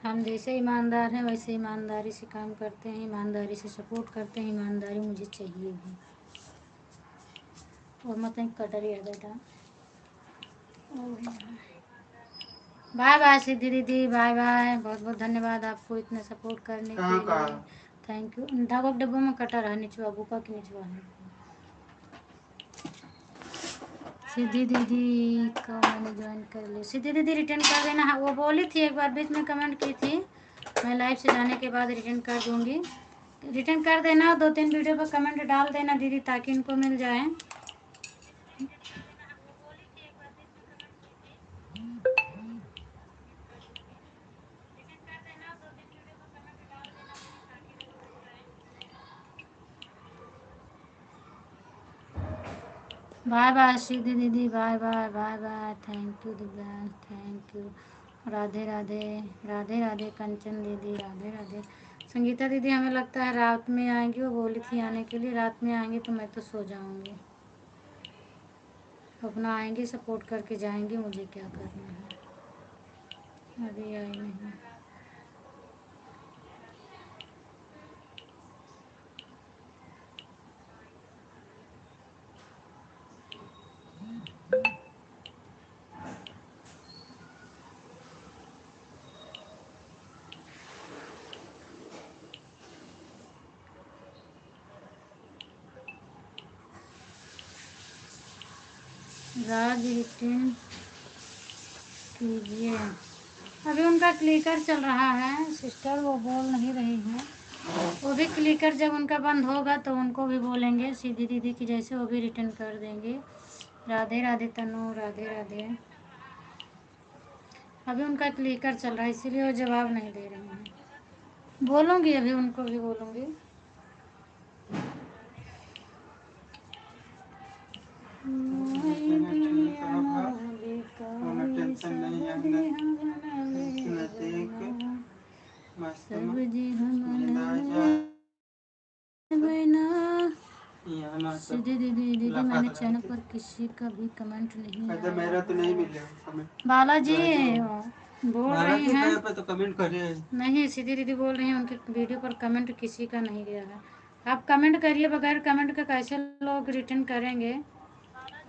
हम जैसे ईमानदार हैं वैसे ईमानदारी से काम करते हैं, ईमानदारी से सपोर्ट करते हैं, ईमानदारी मुझे चाहिए भी। और मत कटर ही है बेटा। बाय बाय सिद्धि दीदी, बाय बाय, बहुत बहुत धन्यवाद आपको इतना सपोर्ट करने के लिए, थैंक यू। धागा के डब्बों में कटा रहा निचवा, बुका के निचवा है। सिद्धि दीदी को मैंने ज्वाइन कर लिया, सिद्धि दीदी रिटर्न कर देना। हाँ वो बोली थी एक बार बीच में कमेंट की थी, मैं लाइव से जाने के बाद रिटर्न कर दूंगी। रिटर्न कर देना, 2-3 वीडियो पर कमेंट डाल देना दीदी, ताकि इनको मिल जाए। बाय बाय सिद्धि दीदी, bye bye bye bye, thank you Divyansh, thank you. Radhe Radhe, Radhe Radhe Kanchan दीदी, राधे राधे। संगीता दीदी हमें लगता है रात में आएंगी, वो बोली थी आने के लिए, रात में आएंगी तो मैं तो सो जाऊंगी। अपना आएंगी सपोर्ट करके जाएंगी, मुझे क्या करना है। अभी आई नहीं। राज रिटर्न कीजिए, अभी उनका क्लिकर चल रहा है सिस्टर, वो बोल नहीं रही है। वो भी क्लिकर जब उनका बंद होगा तो उनको भी बोलेंगे सीधी दीदी की जैसे, वो भी रिटर्न कर देंगे। राधे राधे तनु, राधे राधे। अभी उनका क्लिकर चल रहा है इसीलिए वो जवाब नहीं दे रहे हैं। बोलूँगी, अभी उनको भी बोलूँगी। सीधी दीदी मैंने चैनल पर किसी का भी कमेंट नहीं आया। मेरा तो नहीं मिला कमेंट। बालाजी बोल रही हैं तो कमेंट करिए। नहीं, सीधी दीदी बोल रही हैं उनके वीडियो पर कमेंट किसी का नहीं गया है। आप कमेंट करिए, बगैर कमेंट का कैसे लोग रिटर्न करेंगे।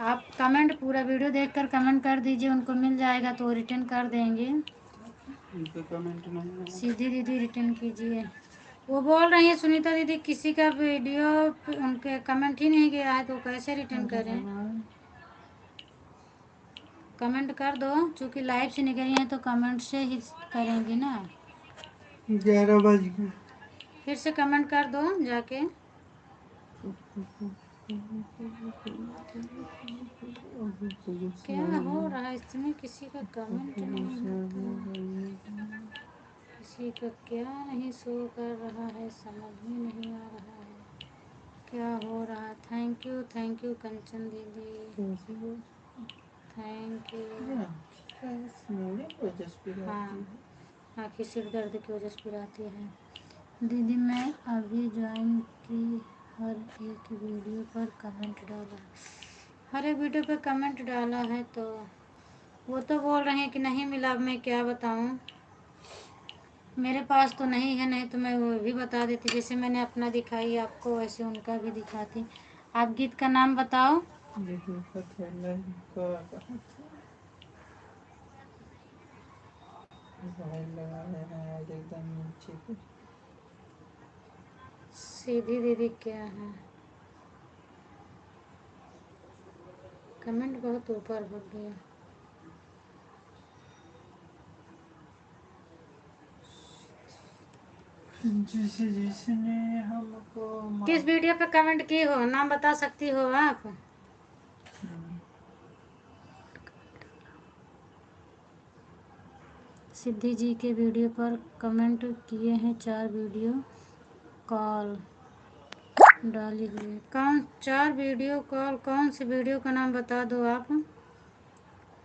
आप कमेंट पूरा वीडियो देखकर कमेंट कर दीजिए, उनको मिल जाएगा तो रिटर्न कर देंगे। उनके कमेंट नहीं है। सीधी दीदी रिटर्न कीजिए। वो बोल रही है सुनीता दीदी किसी का वीडियो उनके कमेंट ही नहीं गया है तो कैसे रिटर्न करें। कमेंट कर दो, क्योंकि लाइव से निकली हैं तो कमेंट से ही करेंगी ना। 11 बज गए। फिर से कमेंट कर दो जाके। क्या हो रहा है इसमें, किसी का कमेंट नहीं होता, किसी का क्या नहीं शो कर रहा है, समझ में नहीं आ रहा है। क्या हो रहा है? थैंक यू कंचन दीदी, थैंक यू। हाँ, आँखें सिर दर्द की वजह से पिराती है। दीदी मैं अभी ज्वाइन की, हर एक वीडियो पर कमेंट डाला, हर एक वीडियो पर कमेंट डाला है, तो वो तो बोल रहे हैं कि नहीं मिला। अब मैं क्या बताऊं, मेरे पास तो नहीं है, नहीं तो मैं वो भी बता देती। जैसे मैंने अपना दिखाई आपको, वैसे उनका भी दिखाती। आप गीत का नाम बताओ। सीधी दीदी क्या है? कमेंट बहुत ऊपर हो गया। जिसने हमको किस वीडियो पे कमेंट की हो, नाम बता सकती हो आप? सिद्धि जी के वीडियो पर कमेंट किए हैं, 4 वीडियो कॉल डाली हुई है। कौन 4 वीडियो कॉल? कौन सी वीडियो का नाम बता दो आप।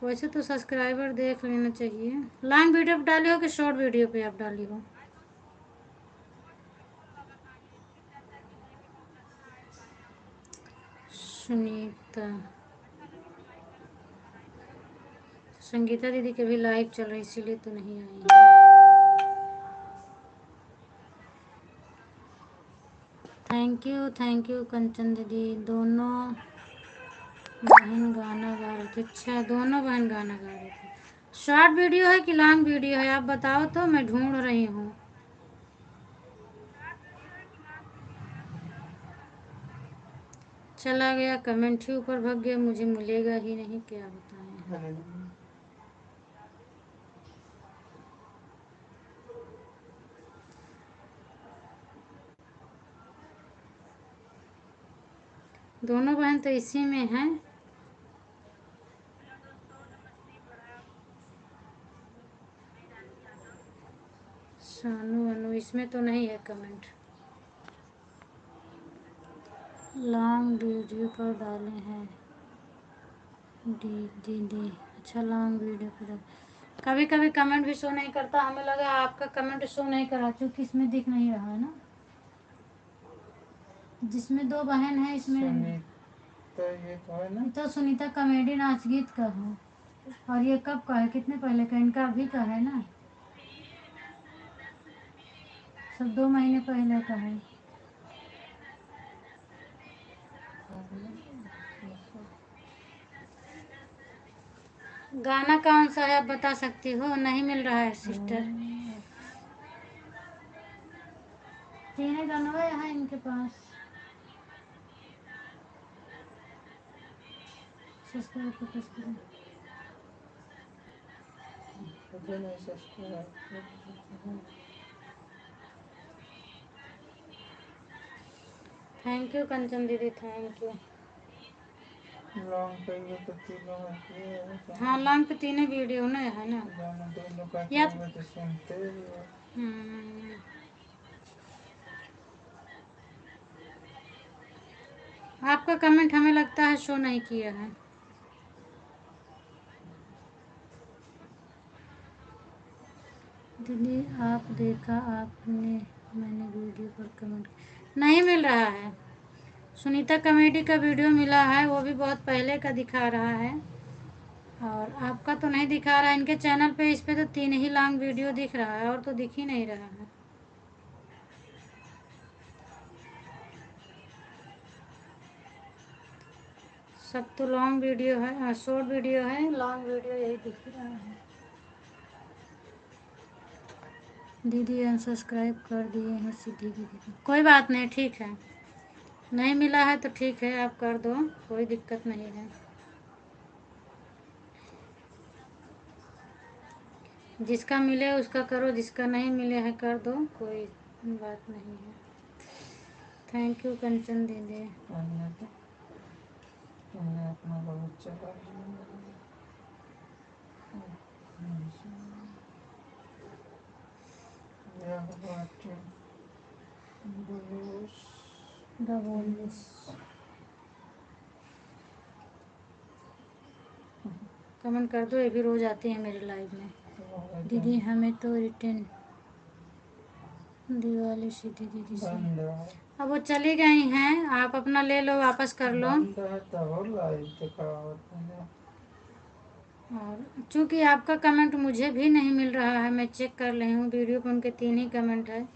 वैसे तो सब्सक्राइबर देख लेना चाहिए। लॉन्ग वीडियो पे डाली हो कि शॉर्ट वीडियो पे आप डाली हो? सुनीता, संगीता दीदी के भी लाइव चल रही, इसीलिए तो नहीं आई है। थैंक यू कंचन दीदी। दोनों बहन गाना गा रही थी। अच्छा, दोनों बहन गाना गा रही थी। शॉर्ट वीडियो है कि लॉन्ग वीडियो है, आप बताओ तो, मैं ढूंढ रही हूँ। चला गया, कमेंट ही ऊपर भाग गया, मुझे मिलेगा ही नहीं, क्या बताएं। दोनों बहन तो इसी में हैं। सानू अनु इसमें तो नहीं है कमेंट। लॉन्ग वीडियो पर डाले हैं दीदी। अच्छा, लॉन्ग वीडियो पर कभी कभी कमेंट भी शो नहीं करता। हमें लगा आपका कमेंट शो नहीं करा, क्योंकि इसमें दिख नहीं रहा है ना। जिसमें 2 बहन है, इसमें तो ये तो है ना, ये तो सुनीता कॉमेडी नाच गीत का है। और ये कब का है, कितने पहले का? इनका अभी का है ना, सब 2 महीने पहले का है। गाना कौन सा है आप बता सकती हो? नहीं मिल रहा है सिस्टर। 3 गाना है इनके पास। सब्सक्राइब को प्रेस करें। थैंक यू कंचन दीदी, थैंक यू। लॉन्ग पे भी तो तीनों है। हाँ, लॉन्ग पे 3 वीडियो ना है ना। दोनों का या तो सुनते ही हो। आपका कमेंट हमें लगता है शो नहीं किया है। दीदी आप देखा आपने, मैंने वीडियो पर कमेंट नहीं मिल रहा है। सुनीता कॉमेडी का वीडियो मिला है, वो भी बहुत पहले का दिखा रहा है। और आपका तो नहीं दिखा रहा है। इनके चैनल पे, इस पे तो 3 ही लॉन्ग वीडियो दिख रहा है, और तो दिख ही नहीं रहा है। सब तो लॉन्ग वीडियो है, शॉर्ट वीडियो है, लॉन्ग वीडियो यही दिख रहा है। दीदी अनसब्सक्राइब कर दिए हैं सिद्धि दीदी को। कोई बात नहीं, ठीक है। नहीं मिला है तो ठीक है, आप कर दो, कोई दिक्कत नहीं है। जिसका मिले उसका करो, जिसका नहीं मिले है कर दो, कोई बात नहीं है। थैंक यू कंचन दीदी। अपना बहुत चला द बोनलेस। कमेंट कर दो, ये भी रोज आते हैं मेरे लाइव में। दीदी हमें तो रिटर्न दिवाली सीधी दीदी से। अब वो चली गई हैं, आप अपना ले लो, वापस कर लो। और चूंकि आपका कमेंट मुझे भी नहीं मिल रहा है, मैं चेक कर रही हूँ वीडियो पे, उनके 3 ही कमेंट है।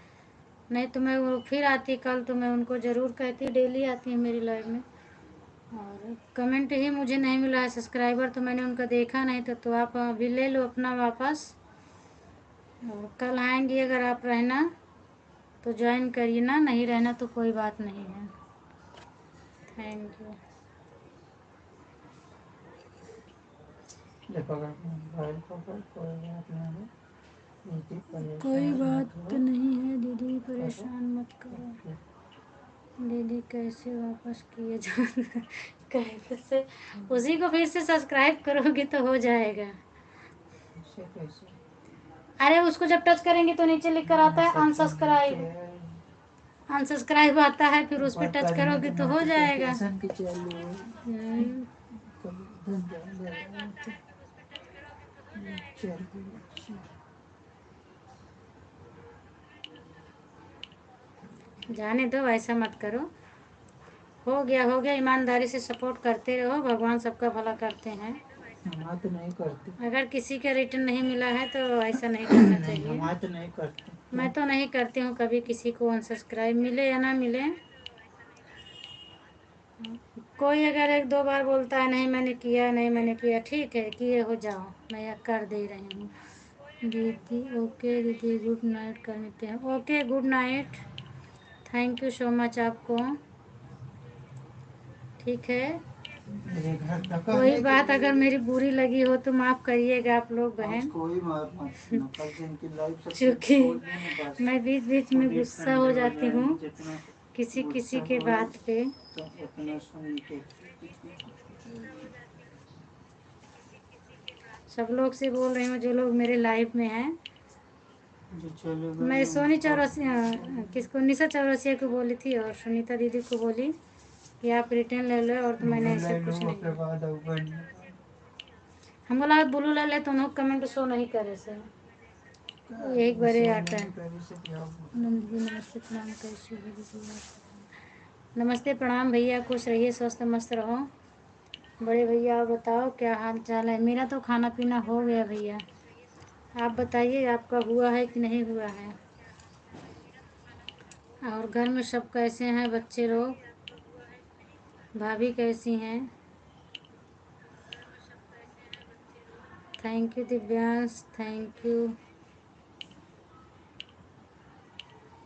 नहीं तो मैं वो फिर आती कल, तो मैं उनको ज़रूर कहती, डेली आती है मेरी लाइव में। और कमेंट ही मुझे नहीं मिला है, सब्सक्राइबर तो मैंने उनका देखा नहीं, तो आप अभी ले लो अपना वापस। और कल आएंगी, अगर आप रहना तो ज्वाइन करिए ना, नहीं रहना तो कोई बात नहीं है। Thank you. कोई बात नहीं है दीदी, परेशान मत करो। दीदी कैसे वापस किए जा कैसे? उसी को फिर से सब्सक्राइब करोगे तो हो जाएगा। अरे उसको जब टच करेंगे तो नीचे लिख कर आता है अनसब्सक्राइब, अनसब्सक्राइब आता है, फिर उस पर टच करोगे तो हो जाएगा। जाने दो, ऐसा मत करो। हो गया हो गया, ईमानदारी से सपोर्ट करते रहो, भगवान सबका भला करते हैं। तो नहीं करते। अगर किसी का रिटर्न नहीं मिला है तो ऐसा नहीं करना चाहिए। तो नहीं करते। मैं तो नहीं करती हूँ कभी किसी को अनसब्सक्राइब, मिले या ना मिले। कोई अगर 1-2 बार बोलता है नहीं मैंने किया, नहीं मैंने किया, ठीक है किए हो जाओ, मैं कर दे रही हूँ। दीदी ओके दीदी, गुड नाइट कर लेते हैं। Okay good night, thank you so much आपको। ठीक है, कोई बात अगर मेरी बुरी लगी हो तो माफ़ करिएगा आप लोग बहन, क्योंकि मैं बीच बीच में गुस्सा हो जाती हूँ किसी किसी के बात पे। सब लोग से बोल रही हूँ जो लोग मेरे लाइव में हैं। मैं सोनी चौरसिया, किसको, निशा चौरसिया को बोली थी और सुनीता दीदी को बोली कि आप रिटर्न ले लो, और तो मैंने ऐसे कुछ नहीं। हमको लगा ब्लू ले ले, तो उन्होंने कमेंट शो नहीं करे से एक बारे आता है। नंदी नमस्ते प्रणाम, कैसे हो दीदी? नमस्ते प्रणाम भैया, खुश रहिए, स्वस्थ मस्त रहो। बड़े भैया आप बताओ क्या हाल चाल है? मेरा तो खाना पीना हो गया भैया, आप बताइए आपका हुआ है कि नहीं हुआ है? और घर में सब कैसे हैं, बच्चे लोग, भाभी कैसी हैं? Thank you Divyansh, thank you.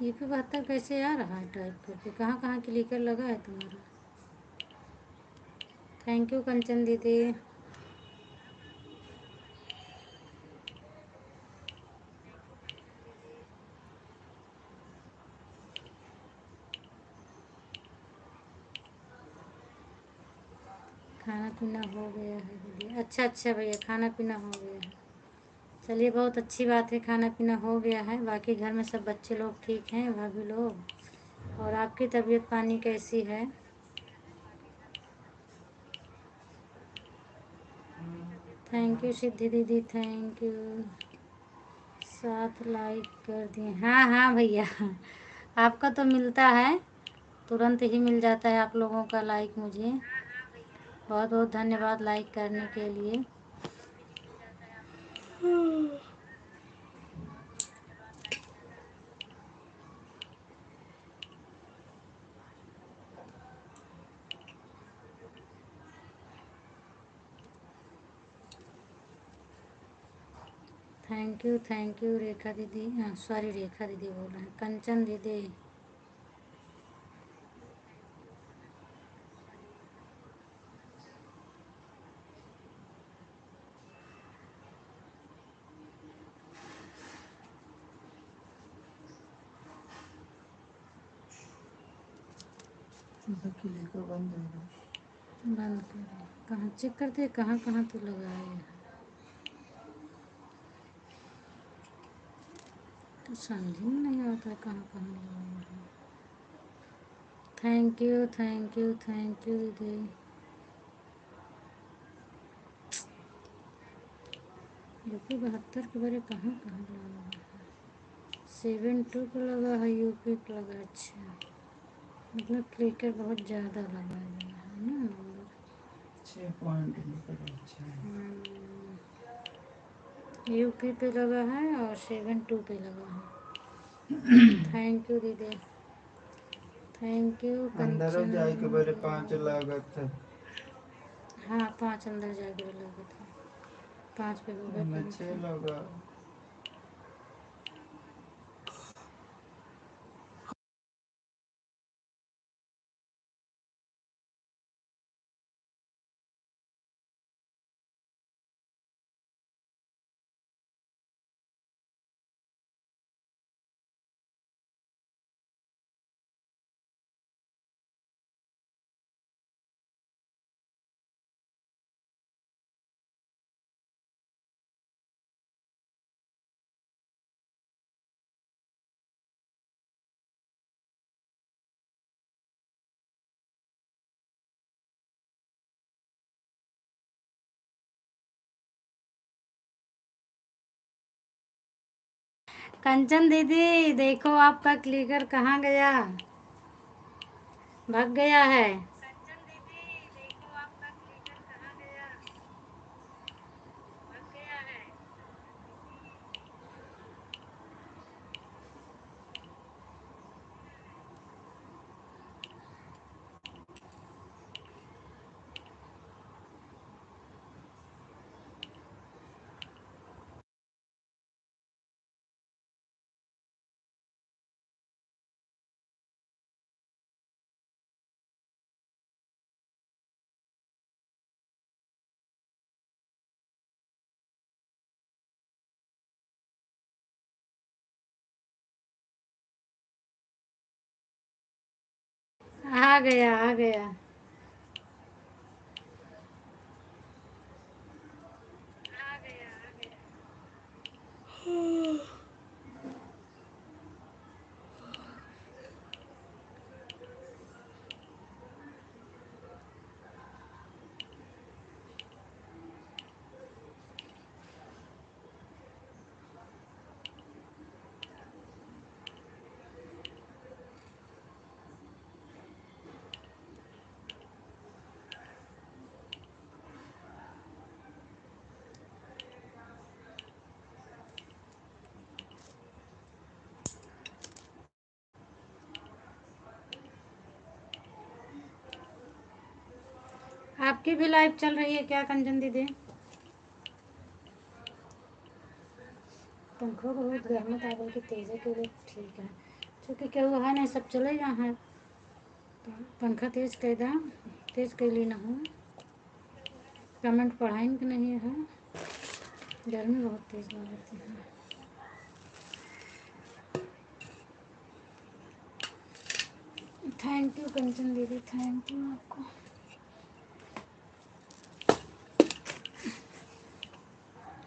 ये भी बात कैसे आ रहा है टाइप करके, कहाँ कहाँ क्लिकर लगा है तुम्हारा? थैंक यू कंचन दीदी। खाना पीना हो गया है दीदी? अच्छा अच्छा भैया, खाना पीना हो गया है, चलिए बहुत अच्छी बात है, खाना पीना हो गया है। बाकी घर में सब बच्चे लोग ठीक हैं, भाभी लोग? और आपकी तबीयत पानी कैसी है? थैंक यू सिद्धि दीदी, थैंक यू। 7 लाइक कर दिए, हाँ हाँ भैया आपका तो मिलता है, तुरंत ही मिल जाता है आप लोगों का लाइक मुझे। बहुत बहुत धन्यवाद लाइक करने के लिए। थैंक यू रेखा दीदी, सॉरी रेखा दीदी बोल रहे हैं, कंचन दीदी। बंद कर, कहाँ चेक करते, कहाँ कहाँ तो लगाए हैं, तो समझ में नहीं आता कहाँ कहाँ लगाए हैं। Thank you thank you thank you दीदी। यूपी 72 के बारे कहाँ कहाँ लगा है? 72 को लगा है, यूपी को लगा। अच्छा, मतलब क्लिकर बहुत ज़्यादा लगा है ना नंबर। 6 पॉइंट अच्छा है। यूपी पे लगा है और 72 पे लगा है। थैंक यू दीदी, थैंक यू अंदर जाए के बारे 5 कंचन। लागत है। हाँ 5 अंदर जाके लगे थे, 5 पे गूगल पे 6 लगा। कंचन दीदी देखो आपका क्लिकर कहाँ गया, भाग गया है। कंचन दीदी देखो आपका क्लिकर कहाँ गया, भाग गया है। आ गया आ गया। आपकी भी लाइव चल रही है क्या कंचन दीदी? पंखों को बहुत गर्म था, बल्कि तेज़े के लिए ठीक है, क्योंकि क्या हुआ है नहीं, सब चले गए हैं। पंखा तेज कर दा, तेज कर ली ना हो। कमेंट पढ़ाइन के नहीं है, गर्मी बहुत तेज लगती है। थैंक यू कंचन दीदी, थैंक यू आपको।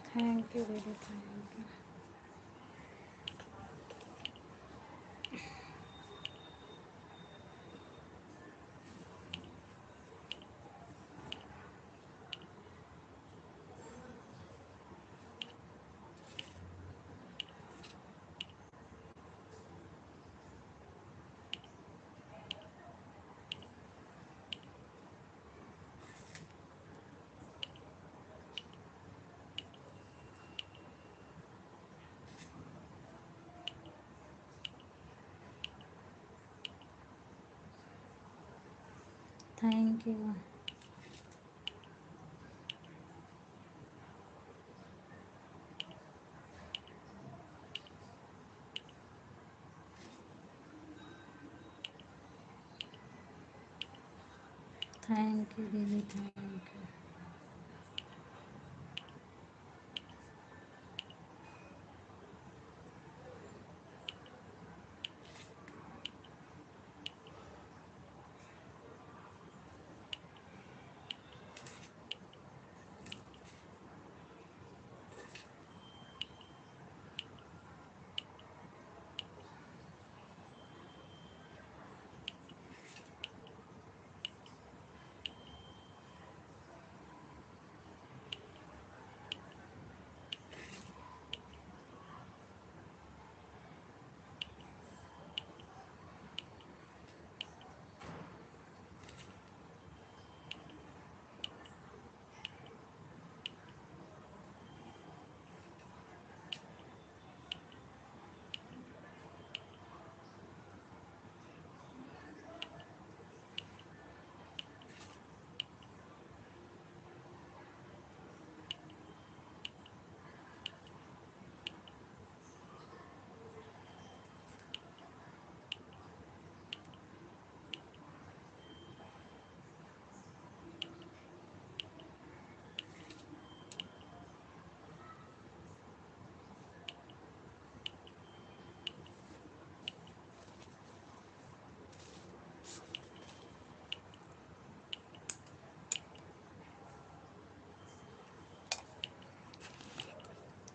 थैंक यू दीदी, thank you. Thank you. Thank you दीदी, thank you.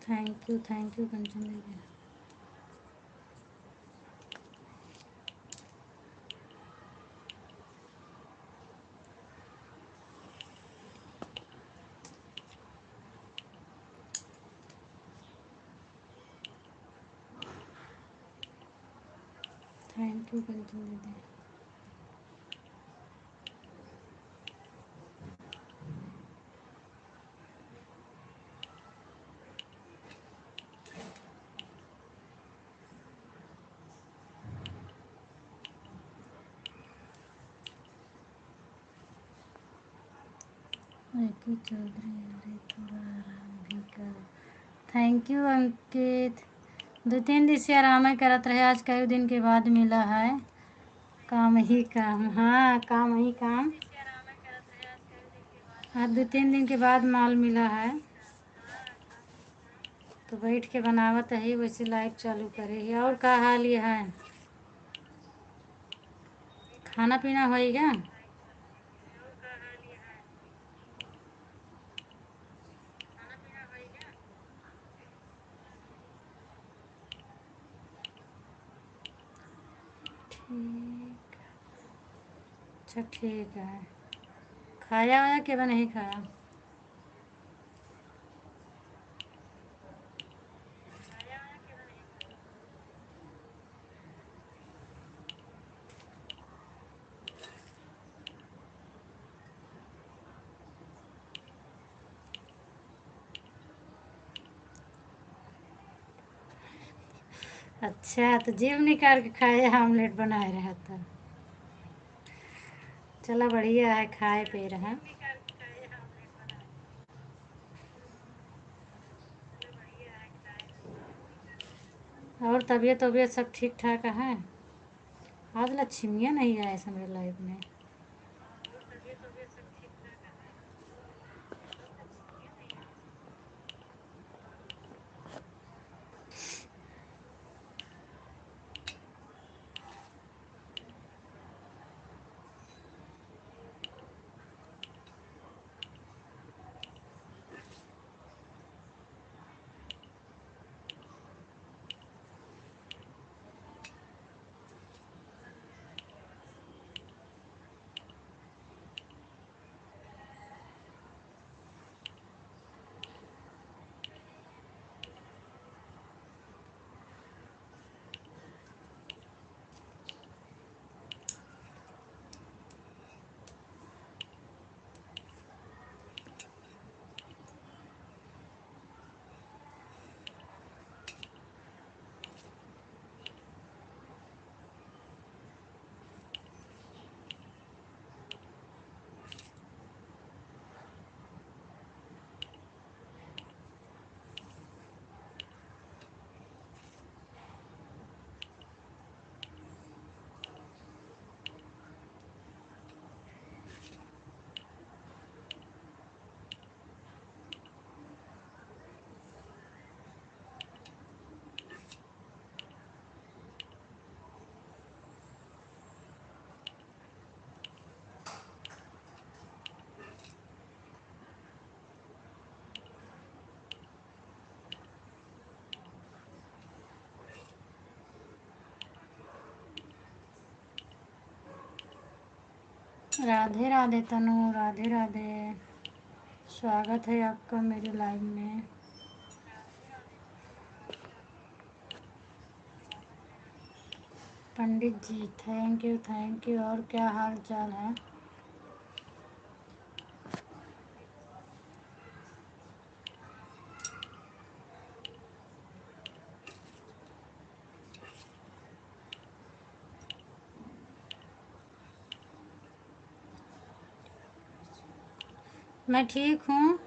Thank you Kanchan दीदी। थैंक यू कंचन दीदी। चौधरी अरे थोड़ा आराम भी कर। थैंक यू अंकित। 2-3 दिन से आराम ही करत रहे, आज कई दिन के बाद मिला है। काम ही काम, हाँ काम ही काम। आज 2-3 दिन के बाद माल मिला है तो बैठ के बनावत है, वैसे लाइट चालू करे ही। और का हाल ये है? खाना पीना होएगा? ठीक, अच्छा ठीक है। खाया वाया कि नहीं खाया? अच्छा तो जीभ निकाल के खाए, आमलेट बनाए रहे तो चलो बढ़िया है, खाए पी रहे। और तबीयत वबीयत सब ठीक ठाक है? आज लक्ष्मियाँ नहीं आए मेरे लाइफ में। राधे राधे तनु, राधे राधे। स्वागत है आपका मेरे लाइव में। पंडित जी थैंक यू। और क्या हाल चाल है? मैं ठीक हूँ,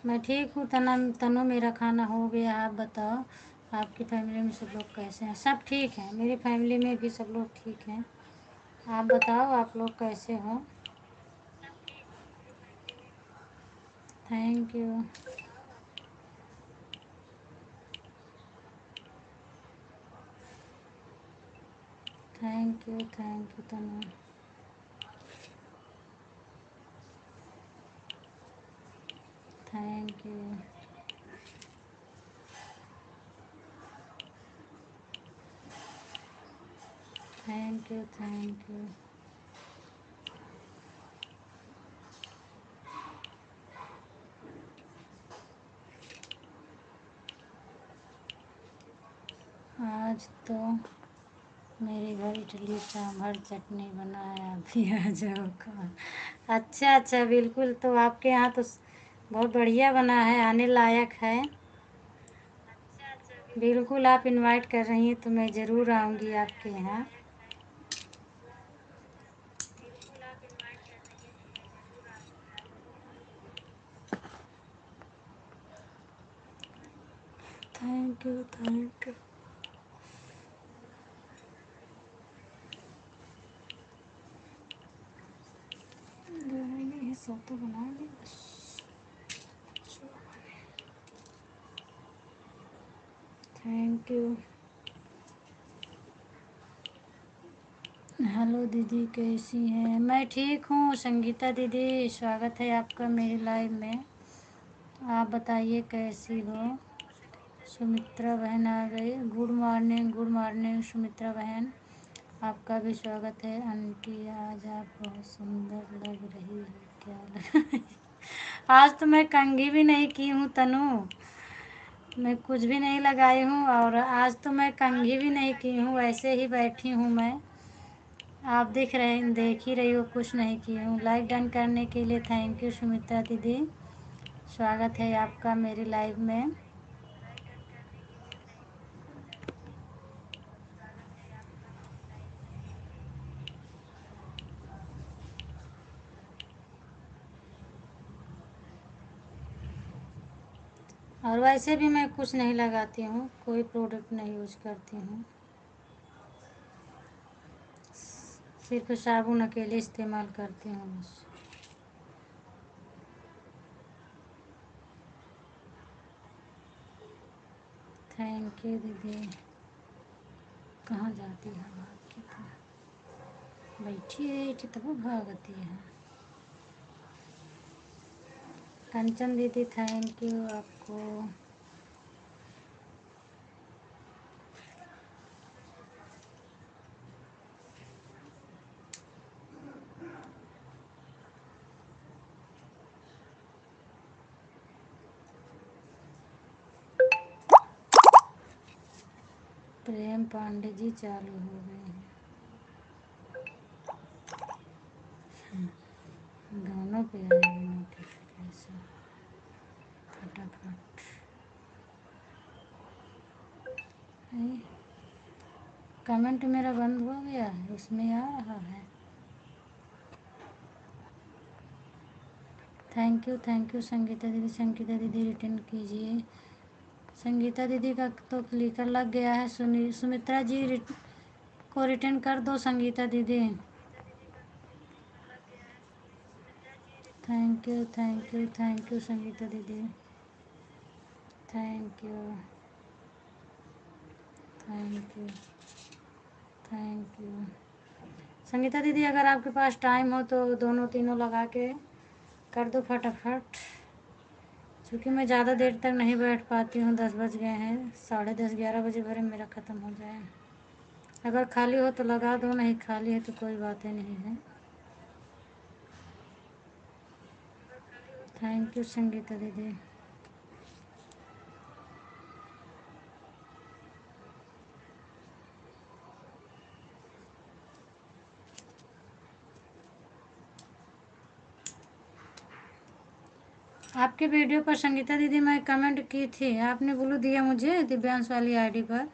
मैं ठीक हूँ। तनु मेरा खाना हो गया। आप बताओ आपकी फैमिली में सब लोग कैसे हैं? सब ठीक हैं, मेरी फैमिली में भी सब लोग ठीक हैं। आप बताओ आप लोग कैसे हो? Thank you thank you Tanu. Thank you. Thank you, thank you. आज तो मेरे घर इडली सांभर चटनी बना है, आप भी आ जाओ खा। अच्छा अच्छा, बिल्कुल। तो आपके यहाँ तो बहुत बढ़िया बना है, आने लायक है। बिल्कुल, आप इनवाइट कर रही हैं तो मैं ज़रूर आऊँगी आपके यहाँ। Thank you, thank you. ये सब तो बना ली बस। Thank you. हेलो दीदी, कैसी हैं? मैं ठीक हूँ संगीता दीदी, स्वागत है आपका मेरी लाइव में। आप बताइए कैसी हो? सुमित्रा बहन आ गई। Good morning, good morning Sumitra बहन, आपका भी स्वागत है। आंटी आज आप बहुत सुंदर लग रही है। क्या लग आज तो मैं कंघी भी नहीं की हूँ तनु, मैं कुछ भी नहीं लगाई हूँ, और आज तो मैं कंघी भी नहीं की हूँ, ऐसे ही बैठी हूँ मैं। आप देख ही रही हो, कुछ नहीं की हूँ। लाइक डन करने के लिए थैंक यू सुमित्रा दीदी, स्वागत है आपका मेरी लाइव में। और वैसे भी मैं कुछ नहीं लगाती हूँ, कोई प्रोडक्ट नहीं यूज करती हूँ, सिर्फ साबुन अकेले इस्तेमाल करती हूँ बस। थैंक यू दीदी। कहाँ जाती है आपकी? तो बैठी है कितना भागती है। कंचन दीदी थैंक यू आपको। प्रेम पांडे जी चालू हो गए हैं। दोनों पे आएगी नोटिफिकेशन फटाफट। कमेंट मेरा बंद हो गया है, उसमें आ रहा है। थैंक यू संगीता दीदी। संगीता दीदी रिटर्न कीजिए। संगीता दीदी का तो क्लिकर लग गया है। सुमित्रा जी को रिटर्न कर दो संगीता दीदी। Thank you, thank you, thank you Sangeeta दीदी। Thank you, thank you, thank you. Sangeeta दीदी अगर आपके पास टाइम हो तो दोनों तीनों लगा के कर दो फटाफट, क्योंकि मैं ज़्यादा देर तक नहीं बैठ पाती हूँ। 10 बज गए हैं, 10:30 11 बजे भरे मेरा ख़त्म हो जाए। अगर खाली हो तो लगा दो, नहीं खाली है तो कोई बात ही नहीं है। थैंक यू संगीता दीदी। आपके वीडियो पर संगीता दीदी मैं कमेंट की थी, आपने ब्लू दिया मुझे दिव्यांश वाली आईडी पर।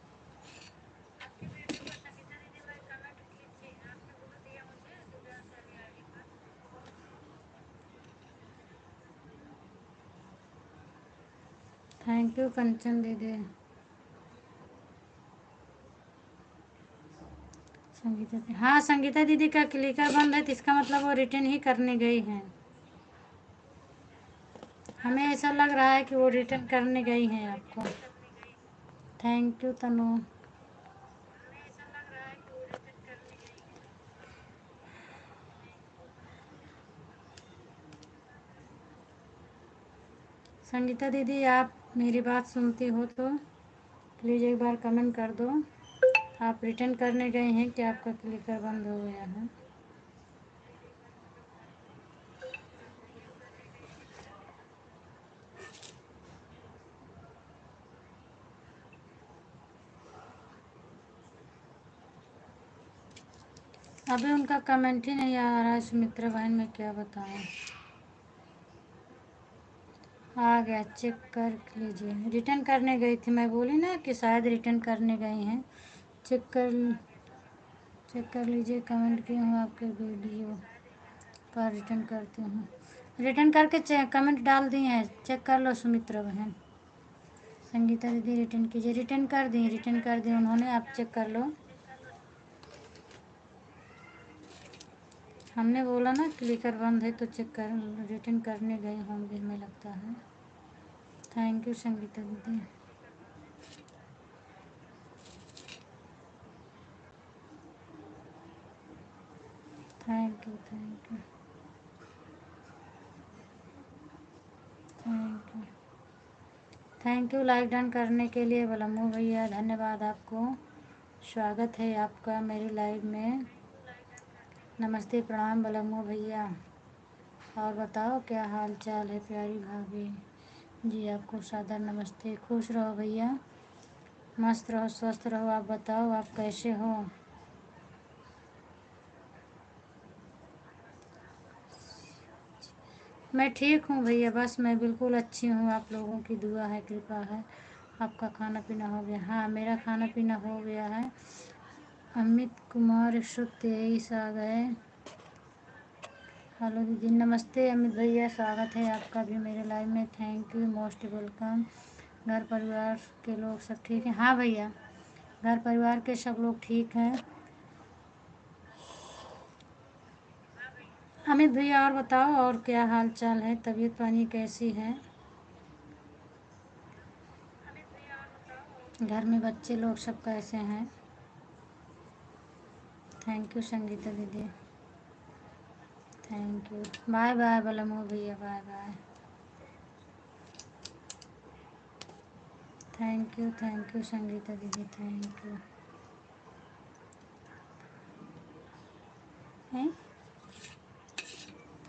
थैंक यू कंचन दीदी। संगीता दीदी, हाँ संगीता दीदी का क्लिकर बंद है तो इसका मतलब वो रिटर्न ही करने गई हैं। हमें ऐसा लग रहा है कि वो रिटर्न करने गई हैं आपको। थैंक यू तनु। संगीता दीदी आप मेरी बात सुनती हो तो प्लीज़ एक बार कमेंट कर दो। आप रिटर्न करने गए हैं कि आपका क्लिकर बंद हो गया है? अभी उनका कमेंट ही नहीं आ रहा है सुमित्रा बहन, मैं क्या बताऊं। आ गया, चेक कर लीजिए। रिटर्न करने गई थी, मैं बोली ना कि शायद रिटर्न करने गई हैं। चेक कर लीजिए, कमेंट किए हूँ आपके वीडियो पर, रिटर्न करती हूँ। रिटर्न करके कमेंट डाल दिए हैं, चेक कर लो सुमित्रा बहन। संगीता दीदी रिटर्न कीजिए, रिटर्न कर दी उन्होंने, आप चेक कर लो। हमने बोला ना क्लिकर बंद है तो चेक कर, रिटर्न करने गए होंगे हमें लगता है। थैंक यू संगीता दीदी। Thank you thank you thank you thank you like done करने के लिए बलमू भैया, धन्यवाद आपको। स्वागत है आपका मेरी लाइव में। नमस्ते प्रणाम बलमू भैया। और बताओ क्या हाल चाल है प्यारी भाभी जी, आपको सादर नमस्ते। खुश रहो भैया, मस्त रहो, स्वस्थ रहो। आप बताओ आप कैसे हो? मैं ठीक हूँ भैया, बस मैं बिल्कुल अच्छी हूँ, आप लोगों की दुआ है, कृपा है। आपका खाना पीना हो गया? हाँ मेरा खाना पीना हो गया है। अमित कुमार 123 आ गए। हेलो दीदी, नमस्ते अमित भैया, स्वागत है आपका भी मेरे लाइव में। Thank you, most welcome. घर परिवार के लोग सब ठीक हैं? हाँ भैया, घर परिवार के सब लोग ठीक हैं। अमित भैया और बताओ, और क्या हाल चाल है, तबीयत पानी कैसी है? घर में बच्चे लोग सब कैसे हैं? थैंक यू संगीता दीदी, thank you. Bye bye Balmu भैया, bye bye. Thank you Sangeeta दीदी, थैंक यू। हैं,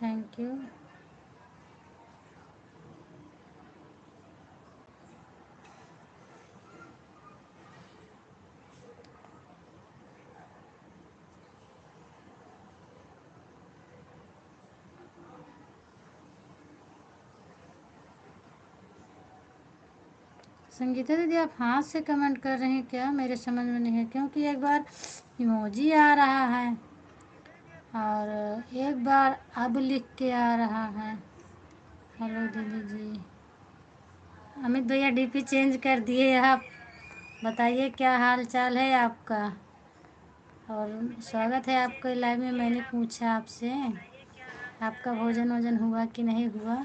थैंक यू। संगीता दीदी आप हाथ से कमेंट कर रही हैं क्या? मेरे समझ में नहीं है, क्योंकि एक बार इमोजी आ रहा है और एक बार अब लिख के आ रहा है। हेलो दीदी जी। अमित भैया डीपी चेंज कर दिए आप, बताइए क्या हाल चाल है आपका। और स्वागत है आपके लाइव में। मैंने पूछा आपसे आपका भोजन वोजन हुआ कि नहीं हुआ,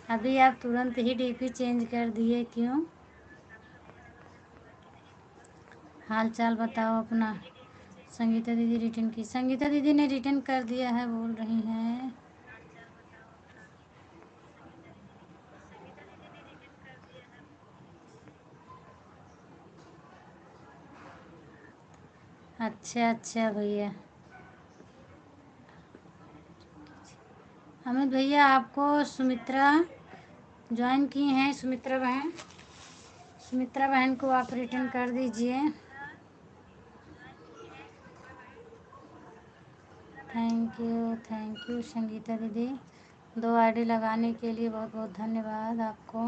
अभी आप तुरंत ही डीपी चेंज कर दिए, क्यों? हाल चाल बताओ अपना। संगीता दीदी रिटर्न की, संगीता दीदी ने रिटर्न कर दिया है बोल रही हैं। अच्छा अच्छा भैया। अमित भैया आपको सुमित्रा ज्वाइन की हैं, सुमित्रा बहन, सुमित्रा बहन को आप रिटर्न कर दीजिए। थैंक यू संगीता दीदी, 2 आईडी लगाने के लिए बहुत बहुत धन्यवाद आपको।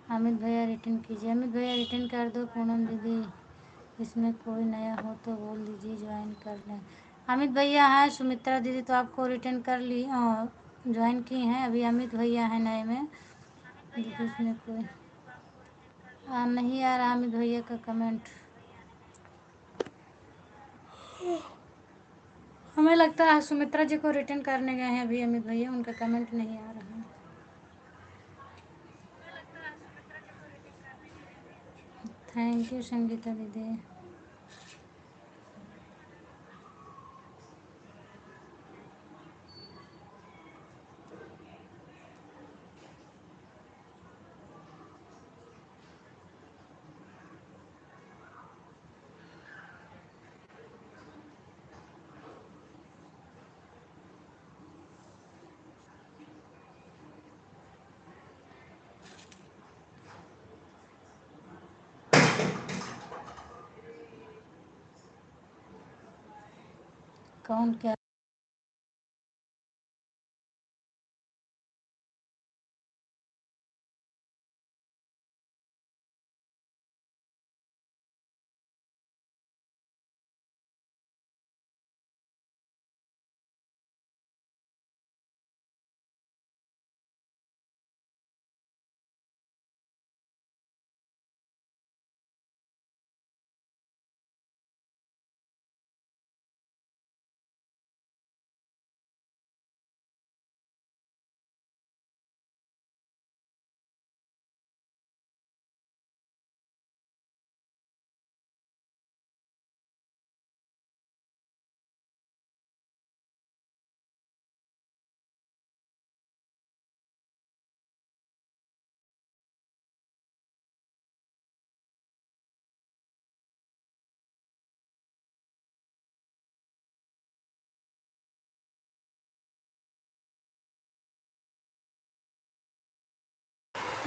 अमित भैया रिटर्न कीजिए, अमित भैया रिटर्न कर दो। पूनम दीदी इसमें कोई नया हो तो बोल दीजिए, ज्वाइन कर लें। अमित भैया है, सुमित्रा दीदी तो आपको रिटर्न कर ली और ज्वाइन की हैं। अभी अमित भैया हैं नए में, देखिए इसमें कोई नहीं आ रहा अमित भैया का कमेंट। हमें लगता है सुमित्रा जी को रिटर्न करने गए हैं अभी अमित भैया, उनका कमेंट नहीं आ रहा है। थैंक यू संगीता दीदी। कौन क्या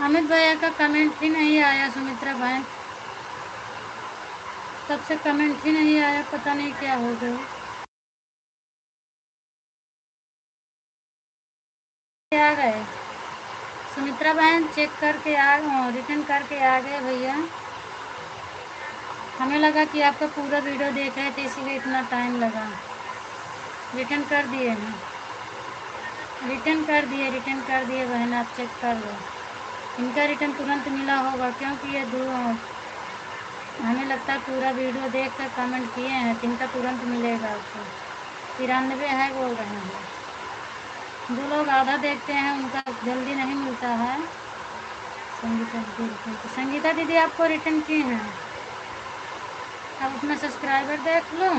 अमित भैया का कमेंट ही नहीं आया। सुमित्रा बहन तब से कमेंट ही नहीं आया, पता नहीं क्या हो गया। आ गए सुमित्रा बहन, चेक करके रिटर्न करके आ गए भैया। हमें लगा कि आपका पूरा वीडियो देख रहे थे इसीलिए इतना टाइम लगा। रिटर्न कर दिए ना, रिटर्न कर दिए बहन, आप चेक कर लो। इनका रिटर्न तुरंत मिला होगा क्योंकि ये हमें लगता है पूरा वीडियो देख कर कमेंट किए हैं तो इनका तुरंत मिलेगा आपको। 93 है बोल रहे हैं। जो लोग आधा देखते हैं उनका जल्दी नहीं मिलता है। संगीता दीदी आपको रिटर्न किए हैं। अब अपना सब्सक्राइबर देख लो,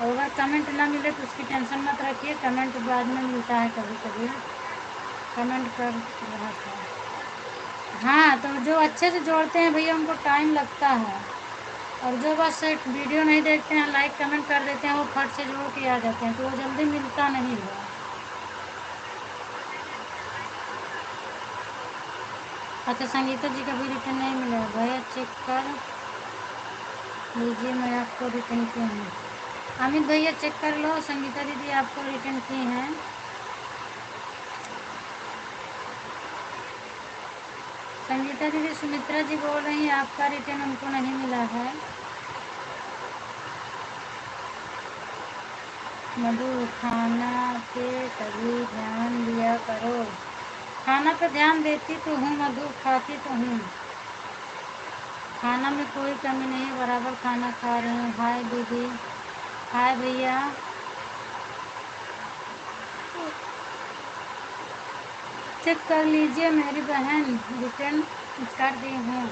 और अगर कमेंट ना मिले तो उसकी टेंशन मत रखिए, कमेंट बाद में मिलता है कभी कभी। कमेंट कर रहा था। हाँ, तो जो अच्छे से जोड़ते हैं भैया उनको टाइम लगता है, और जो बस वीडियो नहीं देखते हैं, लाइक कमेंट कर देते हैं, वो फट से जोड़ के आ जाते हैं, तो वो जल्दी मिलता नहीं है। अच्छा, संगीता जी का भी रिटर्न नहीं मिला भैया, चेक कर लीजिए, मैं आपको रिटर्न की हूँ। अमित भैया चेक कर लो, संगीता दीदी आपको रिटर्न की हैं। संगीता दीदी, सुमित्रा जी बोल रही हैं आपका रिटर्न उनको नहीं मिला है। मधु, खाना पे कभी ध्यान दिया करो। खाना पे ध्यान देती तो हूँ मधु, खाती तो हूँ, खाना में कोई कमी नहीं है, बराबर खाना खा रही हूँ। हाय दीदी, हाय भैया। चेक कर लीजिए मेरी बहन, रिटर्न कर दी हूँ।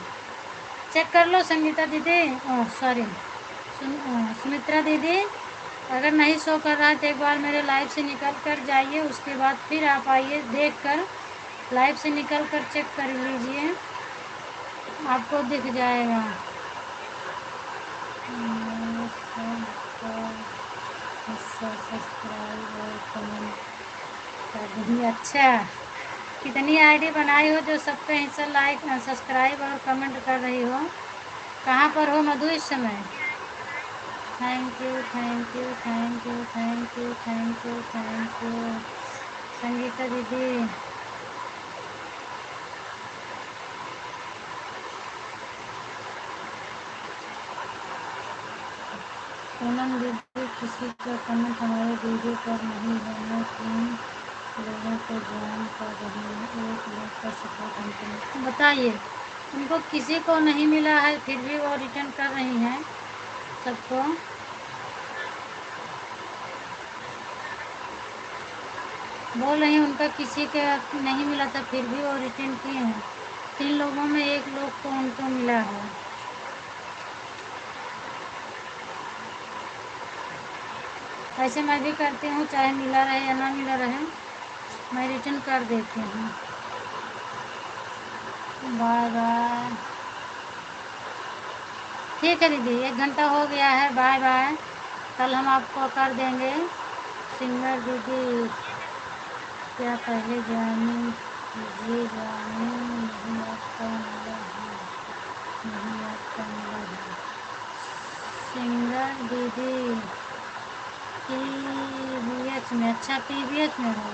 चेक कर लो संगीता दीदी, सॉरी सुमित्रा दीदी। अगर नहीं शो कर रहा है तो एक बार मेरे लाइव से निकल कर जाइए, उसके बाद फिर आप आइए, देख कर लाइव से निकल कर चेक कर लीजिए, आपको दिख जाएगा। सब्सक्राइब और कमेंट कर दीजिए। अच्छा, कितनी आईडी बनाई हो जो सब पे हिस्सा लाइक सब्सक्राइब और कमेंट कर रही हो? कहाँ पर हो मधु इस समय? Thank you thank you thank you thank you thank you thank you Sangeeta दीदी। पूनम दीदी, किसी का कमेंट हमारे वीडियो पर नहीं है, मैं 3 लोगों को ज्वाइन कर रही हूँ, 1 लोग का सपोर्ट हमको बताइए। उनको किसी को नहीं मिला है फिर भी वो रिटर्न कर रही हैं सबको। बोल रही हैं उनका किसी का नहीं मिला था फिर भी वो रिटर्न किए हैं। 3 लोगों में 1 लोग को उनको मिला है। ऐसे मैं भी करती हूँ, चाहे मिला रहे या ना मिला रहे, मैं रिटर्न कर देती हूँ। Bye bye. ठीक है दीदी, 1 घंटा हो गया है, बाय बाय। कल हम आपको कर देंगे। सिंगर दीदी, क्या पहले ज्वाइनिंग कीजिए, ज्वाइनिंग नहीं आपका मिला है, नहीं आपका मिला है। सिंगर दीदी, PVH में। अच्छा PVH में हो,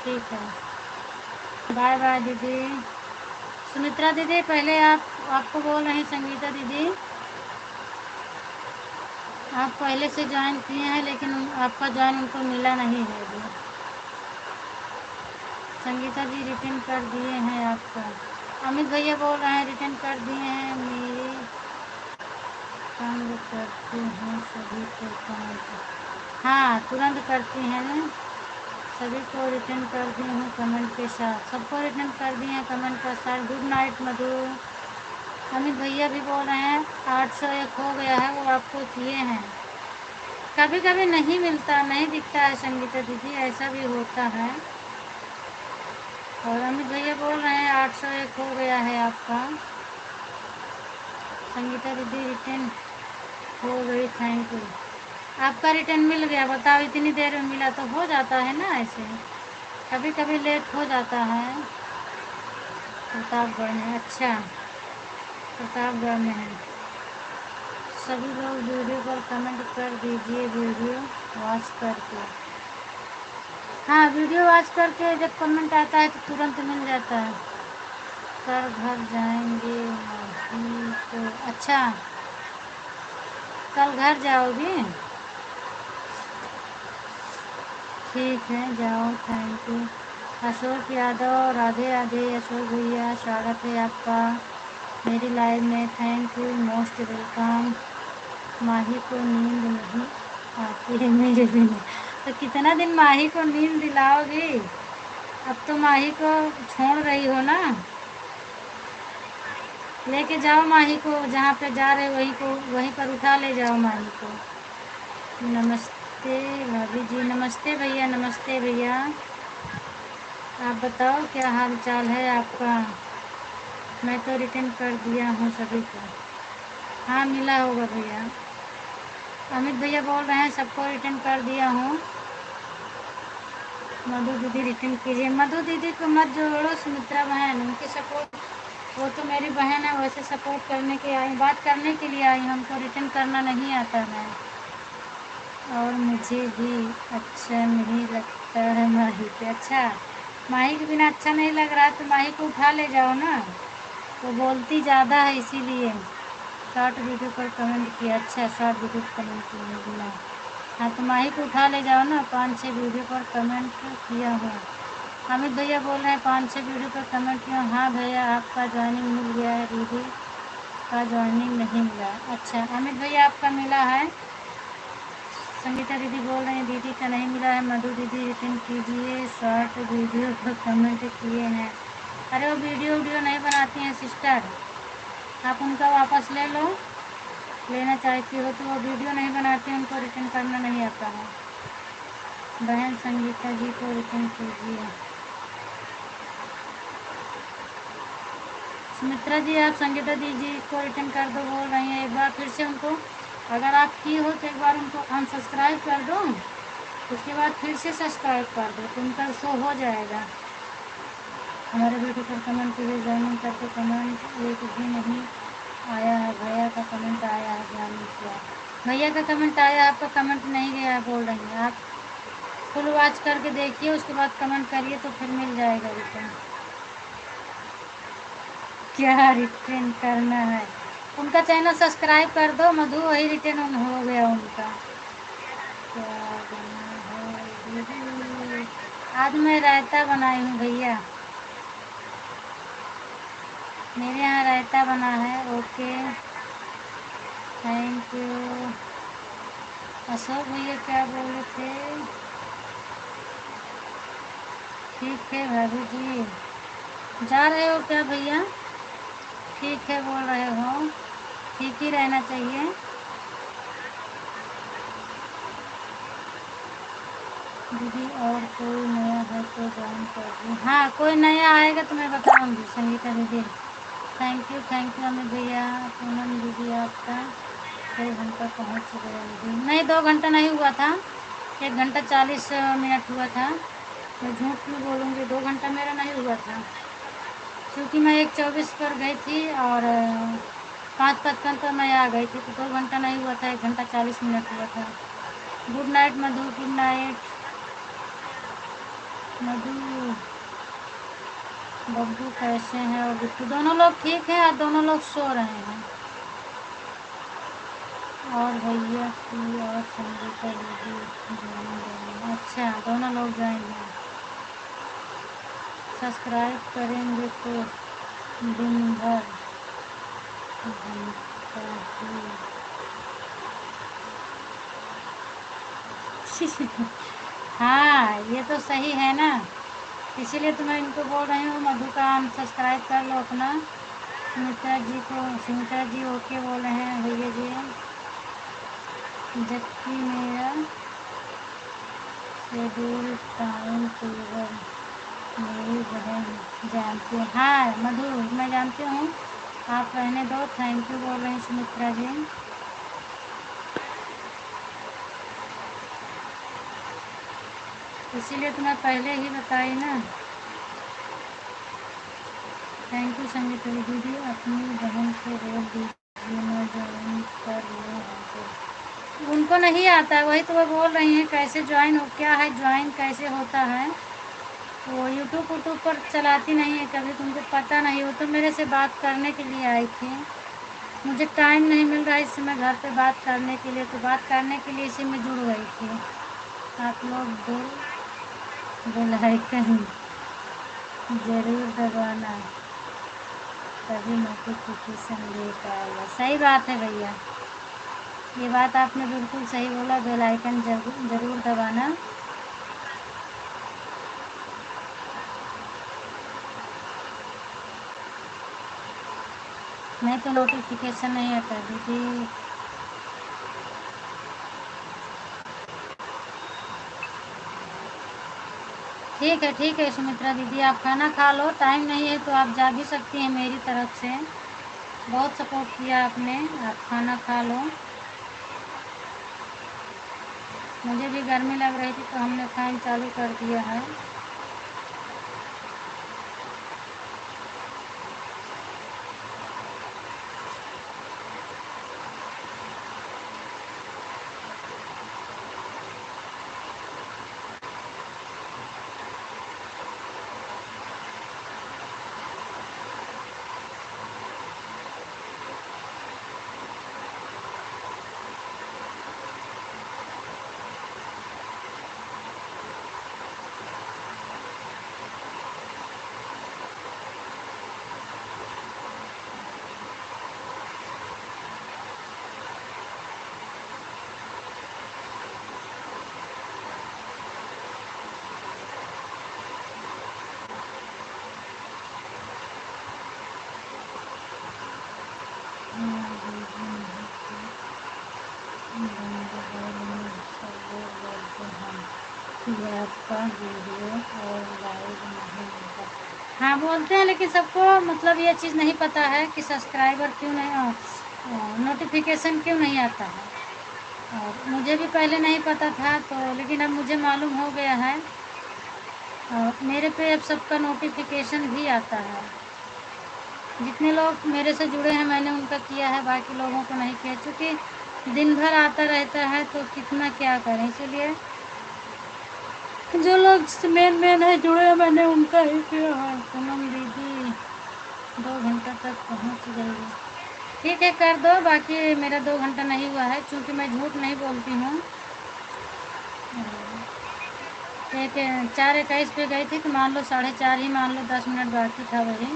ठीक है। बाय बाय दीदी। सुमित्रा दीदी पहले आपको बोल रही संगीता दीदी, आप पहले से ज्वाइन किए हैं लेकिन आपका ज्वाइन उनको मिला नहीं है अभी। संगीता जी रिटर्न कर दिए हैं आपका। अमित भैया बोल रहे हैं रिटर्न कर दिए हैं। मेरी तंग करती हैं सभी को कमेंट। हाँ तुरंत करती हैं ना, सभी को रिटर्न कर दी हूँ कमेंट के साथ। सबको रिटर्न कर दिए हैं कमेंट के साथ। गुड नाइट मधु। अमित भैया भी बोल रहे हैं 801 हो गया है, वो आपको किए हैं। कभी कभी नहीं मिलता, नहीं दिखता है संगीता दीदी, ऐसा भी होता है। और अमित भैया बोल रहे हैं 801 हो गया है आपका। संगीता दीदी रिटर्न हो गई, थैंक यू। आपका रिटर्न मिल गया, बताओ इतनी देर में मिला तो हो जाता है ना, ऐसे कभी कभी लेट हो जाता है। प्रतापगढ़ में, अच्छा प्रतापगढ़ में है। सभी लोग वीडियो पर कमेंट कर दीजिए वीडियो वॉच करके। हाँ वीडियो वॉच करके जब कमेंट आता है तो तुरंत मिल जाता है। कर घर जाएंगे नहीं तो। अच्छा कल घर जाओगी, ठीक है जाओ, थैंक यू। अशोक यादव राधे राधे। अशोक भैया स्वागत है आपका मेरी लाइव में, थैंक यू, मोस्ट वेलकम। माही को नींद नहीं आती है मेरे बिना, तो कितना दिन माही को नींद दिलाओगी? अब तो माही को छोड़ रही हो ना, लेके जाओ माही को, जहाँ पे जा रहे वहीं पर उठा ले जाओ माही को। नमस्ते भाभी जी। नमस्ते भैया, नमस्ते भैया। आप बताओ क्या हाल चाल है आपका? मैं तो रिटर्न कर दिया हूँ सभी को। हाँ मिला होगा भैया। अमित भैया बोल रहे हैं सबको रिटर्न कर दिया हूँ। मधु दीदी रिटर्न कीजिए। मधु दीदी को मत जोड़ो, सुमित्रा बहन उनकी सपोर्ट, वो तो मेरी बहन है, वैसे सपोर्ट करने के आई, बात करने के लिए आई, हमको रिटर्न करना नहीं आता है। और मुझे भी अच्छा नहीं लगता है माही पे। अच्छा माही के बिना अच्छा नहीं लग रहा है तो माही को उठा ले जाओ ना, वो बोलती ज़्यादा है इसीलिए। शॉर्ट वीडियो पर कमेंट किया, अच्छा शॉर्ट वीडियो पर कमेंट किया। हाँ तो माही को उठा ले जाओ ना, 5-6 वीडियो पर कमेंट किया हूँ। अमित भैया बोल रहे हैं 5-6 वीडियो पर कमेंट किया। हाँ भैया आपका ज्वाइनिंग मिल गया है, दीदी का ज्वाइनिंग नहीं मिला। अच्छा अमित भैया आपका मिला है। संगीता दीदी बोल रहे हैं दीदी का नहीं मिला है। मधु दीदी रिटर्न कीजिए, शॉर्ट वीडियो पर कमेंट किए हैं। अरे वो वीडियो नहीं बनाती हैं सिस्टर, आप उनका वापस ले लो, लेना चाहती हो तो। वो वीडियो नहीं बनाती, उनको रिटर्न करना नहीं आता है। बहन संगीता जी को रिटर्न कीजिए। सुमित्रा जी आप संगीता दीदी को रिटर्न कर दो बोल रही हैं। एक बार फिर से उनको, अगर आप की हो तो एक बार उनको अनसब्सक्राइब कर दो, उसके बाद फिर से सब्सक्राइब कर दो तो उनका शो हो जाएगा। हमारे वीडियो पर कमेंट कीजिए, ज्वाइनिंग करके कमेंट एक भी नहीं आया है। भैया का कमेंट आया है, ज्वाइनिंग किया। भैया का कमेंट आया, आपका कमेंट नहीं गया बोल रही हैं। आप फुल वॉच करके देखिए, उसके बाद कमेंट करिए तो फिर मिल जाएगा रिटर्न। क्या रिटर्न करना है? उनका चैनल सब्सक्राइब कर दो मधु, वही रिटर्न हो गया उनका। क्या बना है दीदी? आज मैं रायता बनाई हूँ भैया, मेरे यहाँ रायता बना है। Okay thank you. अशोक भैया क्या बोले थे? ठीक है भाभी जी। जा रहे हो क्या भैया? ठीक है बोल रहे हो, ठीक ही रहना चाहिए। दीदी और कोई नया है तो ज्वाइन कर दूँ? हाँ कोई नया आएगा तो मैं बताऊँगी संगीता दीदी। थैंक यू अमित भैया। पूनम दीदी आपका 2 घंटा पहुँच गया दीदी? नहीं 2 घंटा नहीं हुआ था, 1 घंटा 40 मिनट हुआ था। मैं झूठ क्यों बोलूँगी, 2 घंटा मेरा नहीं हुआ था, क्योंकि मैं 1:24 पर गई थी और 5:55 पर मैं आ गई थी, तो 2 घंटा नहीं हुआ था, 1 घंटा 40 मिनट हुआ था। Good night Madhu, good night मधु। बब्बू कैसे हैं और बिट्टू दोनों लोग ठीक हैं और दोनों लोग सो रहे हैं। और भैया की और संगीता दीदी ज्वाइन करेंगे। अच्छा, दोनों लोग ज्वाइन हैं। सब्सक्राइब करेंगे तो दिन भर घंटा ही हाँ, ये तो सही है ना, इसीलिए तो मैं इनको बोल रही हूँ मधु का अनसब्सक्राइब कर लो अपना। सुमित्रा जी ओके बोल रहे हैं भैया जी। जबकि मेरा शेड्यूल टाइम टेबल मेरी बहन जानती है। हाँ मधु, मैं जानती हूँ, आप रहने दो। थैंक यू बोल रही हैं सुमित्रा जी। इसीलिए तो मैं पहले ही बताई ना। थैंक यू संगीता दीदी, अपनी बहन को रोल दीजिए, मैं ज्वाइन कर लूँ हमको। उनको नहीं आता है, वही तो वो बोल रही हैं कैसे ज्वाइन हो, क्या है ज्वाइन कैसे होता है। वो यूट्यूब पर चलाती नहीं है कभी, तुमको पता नहीं। वो तो मेरे से बात करने के लिए आई थी, मुझे टाइम नहीं मिल रहा इस समय घर पे बात करने के लिए, तो बात करने के लिए इसी में जुड़ गई थी। आप लोग बेल आइकन ज़रूर दबाना, तभी नोटिफिकेशन ले पाएगा। सही बात है भैया, ये बात आपने बिल्कुल सही बोला, बेल आइकन ज़रूर दबाना। नहीं तो नोटिफिकेशन नहीं आता दीदी। ठीक है सुमित्रा दीदी, आप खाना खा लो, टाइम नहीं है तो आप जा भी सकती हैं। मेरी तरफ से बहुत सपोर्ट किया आपने, आप खाना खा लो। मुझे भी गर्मी लग रही थी तो हमने फैन चालू कर दिया है। आपका वीडियो और लाइव नहीं होता। हाँ बोलते हैं, लेकिन सबको मतलब ये चीज़ नहीं पता है कि सब्सक्राइबर क्यों नहीं, नोटिफिकेशन क्यों नहीं आता है। और मुझे भी पहले नहीं पता था, तो लेकिन अब मुझे मालूम हो गया है। और मेरे पे अब सबका नोटिफिकेशन भी आता है। जितने लोग मेरे से जुड़े हैं मैंने उनका किया है, बाकी लोगों को नहीं किया, क्योंकि दिन भर आता रहता है तो कितना क्या करें। इसीलिए जो लोग मेन है जुड़े हैं मैंने उनका ही किया है। पूनम दीदी 2 घंटा तक पहुंच गई। ठीक है कर दो, बाकी मेरा 2 घंटा नहीं हुआ है, क्योंकि मैं झूठ नहीं बोलती हूँ। 4:21 पे गई थी तो मान लो 4:30 ही मान लो, 10 मिनट बाकी था वही।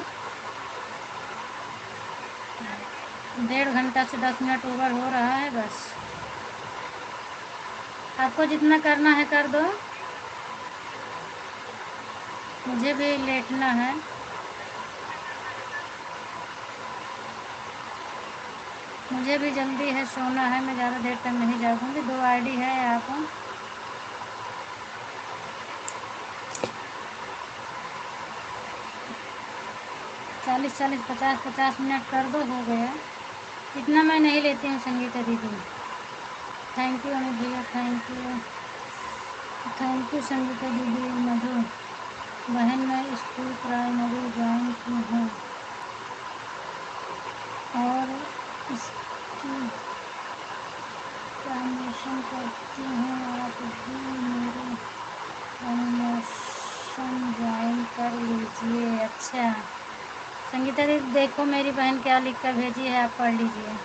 1.5 घंटा से 10 मिनट ओवर हो रहा है बस। आपको जितना करना है कर दो, मुझे भी लेटना है। मुझे भी जल्दी है, सोना है, मैं ज़्यादा देर तक नहीं जागूंगी। 2 आईडी है आप 40-40, 50-50 मिनट कर दो, हो गया। इतना मैं नहीं लेती हूँ संगीता दीदी। थैंक यू अमित भैया, थैंक यू संगीता दीदी। मधु बहन मैं स्कूल प्राइमरी ज्वाइन की हूँ और इसकी एग्जामिनेशन करती हूँ, आप भी मेरे प्रमोशन ज्वाइन कर लीजिए। अच्छा संगीता दीदी देखो मेरी बहन क्या लिख कर भेजी है, आप पढ़ लीजिए।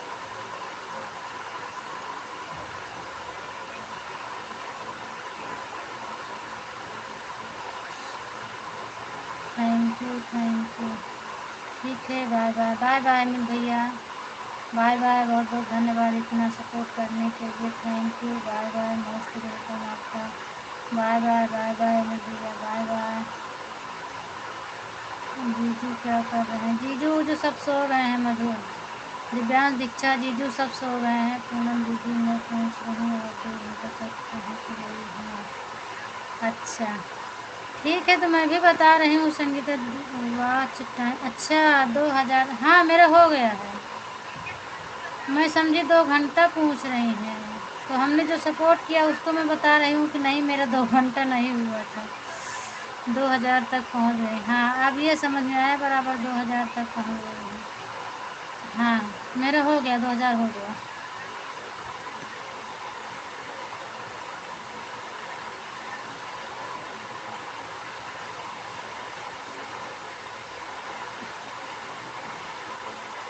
Thank you. ठीक है, bye bye. Bye bye Amit भैया, बाय बाय। बहुत बहुत धन्यवाद इतना सपोर्ट करने के लिए, thank you. Bye bye, most welcome आपका। Bye bye bye bye Amit भैया, बाय बाय। जीजू क्या कर रहे हैं? जीजू जो सब सो गए हैं, मधु, दिव्यांश, दीक्षा, जीजू सब सो गए हैं। पूनम दीदी मैं पूछ रही हूँ और 2 घंटा तक पहुँच गई हूँ। अच्छा ठीक है, तो मैं भी बता रही हूँ संगीता। वॉच टाइम अच्छा 2000, हाँ मेरा हो गया है। मैं समझी 2 घंटा पूछ रही हैं, तो हमने जो सपोर्ट किया उसको मैं बता रही हूँ कि नहीं मेरा 2 घंटा नहीं हुआ था, 2000 तक पहुँच गई। हाँ अब ये समझ में आया, बराबर 2000 तक पहुँच गई हूँ। हाँ मेरा हो गया, 2000 हो गया।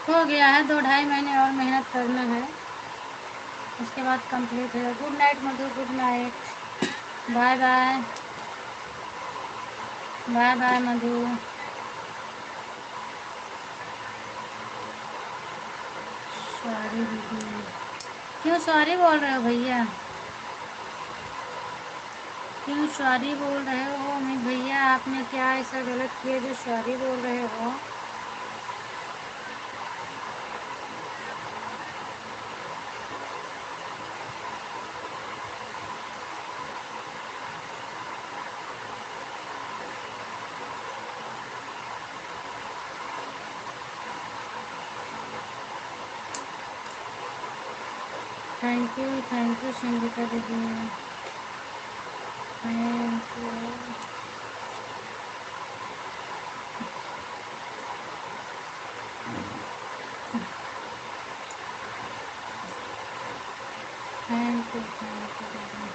हो गया है, 2-2.5 महीने और मेहनत करना है, उसके बाद कंप्लीट है। Good night Madhu, good night, bye bye. Bye bye Madhu. Sorry दीदी। क्यों सॉरी बोल रहे हो भैया? क्यों सॉरी बोल रहे हो अमित भैया? आपने क्या ऐसा गलत किया जो सॉरी बोल रहे हो? थैंक यू संगीता दीदी, थैंक यू। थैंक यू दीदी।